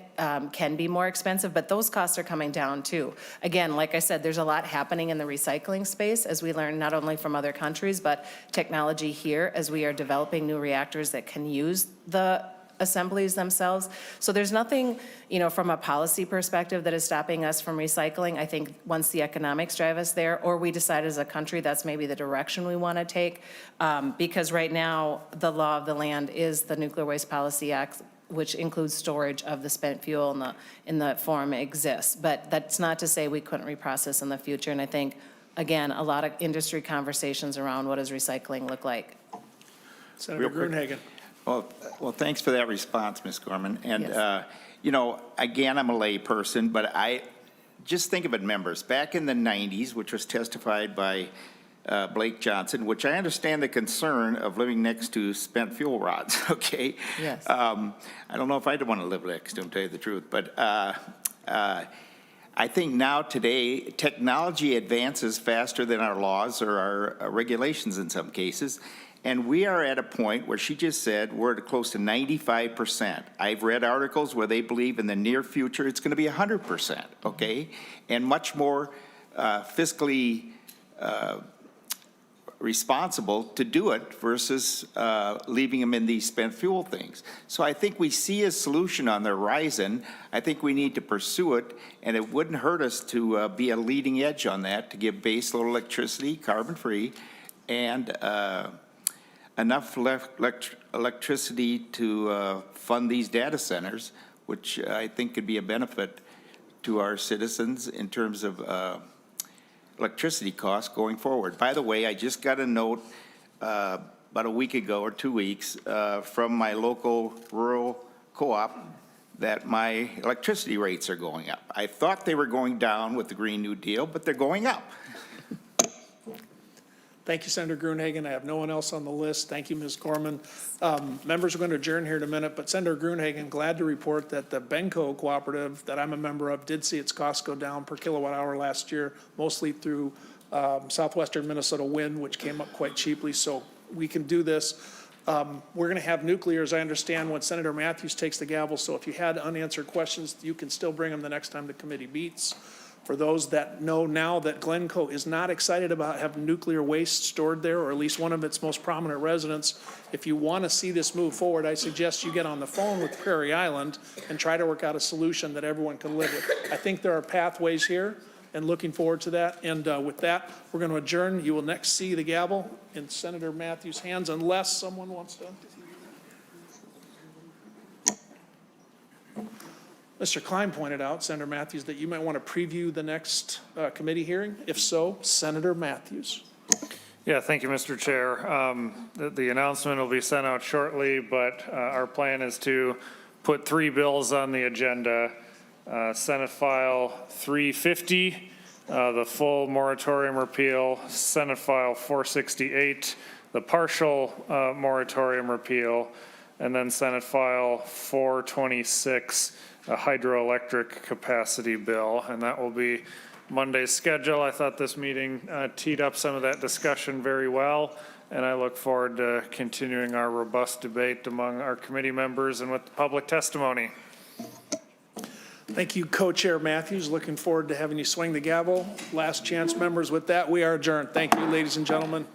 can be more expensive, but those costs are coming down too. Again, like I said, there's a lot happening in the recycling space as we learn not only from other countries, but technology here as we are developing new reactors that can use the assemblies themselves. So there's nothing, you know, from a policy perspective that is stopping us from recycling. I think once the economics drive us there, or we decide as a country that's maybe the direction we want to take, because right now the law of the land is the Nuclear Waste Policy Act, which includes storage of the spent fuel in the form it exists. But that's not to say we couldn't reprocess in the future. And I think, again, a lot of industry conversations around what does recycling look like. Senator Gruenhagen. Well, thanks for that response, Ms. Gorman. And, Yes. you know, again, I'm a lay person, but I just think of it, members. Back in the 90s, which was testified by Blake Johnson, which I understand the concern of living next to spent fuel rods, okay? Yes. I don't know if I'd want to live next to them, to tell you the truth. But I think now, today, technology advances faster than our laws or our regulations in some cases. And we are at a point where she just said we're at close to 95%. I've read articles where they believe in the near future it's going to be 100%, okay? And much more fiscally responsible to do it versus leaving them in these spent fuel things. So I think we see a solution on the horizon. I think we need to pursue it, and it wouldn't hurt us to be a leading edge on that, to give baseload electricity, carbon-free, and enough electricity to fund these data centers, which I think could be a benefit to our citizens in terms of electricity costs going forward. By the way, I just got a note about a week ago or 2 weeks from my local rural co-op that my electricity rates are going up. I thought they were going down with the Green New Deal, but they're going up. Thank you, Senator Gruenhagen. I have no one else on the list. Thank you, Ms. Gorman. Members are going to adjourn here in a minute, but Senator Gruenhagen, glad to report that the Benco cooperative that I'm a member of did see its costs go down per kilowatt hour last year, mostly through southwestern Minnesota wind, which came up quite cheaply. So we can do this. We're going to have nuclear, as I understand, when Senator Matthews takes the gavel. So if you had unanswered questions, you can still bring them the next time the committee meets. For those that know now that Glencoe is not excited about having nuclear waste stored there, or at least one of its most prominent residents, if you want to see this move forward, I suggest you get on the phone with Prairie Island and try to work out a solution that everyone can live with. I think there are pathways here, and looking forward to that. And with that, we're going to adjourn. You will next see the gavel in Senator Matthews' hands, unless someone wants to. Mr. Klein pointed out, Senator Matthews, that you might want to preview the next committee hearing. If so, Senator Matthews. Yeah, thank you, Mr. Chair. The announcement will be sent out shortly, but our plan is to put 3 bills on the agenda. Senate File 350, the full moratorium repeal, Senate File 468, the partial moratorium repeal, and then Senate File 426, a hydroelectric capacity bill, and that will be Monday's schedule. I thought this meeting teed up some of that discussion very well, and I look forward to continuing our robust debate among our committee members and with the public testimony. Thank you, Co-Chair Matthews. Looking forward to having you swing the gavel. Last chance, members. With that, we are adjourned. Thank you, ladies and gentlemen.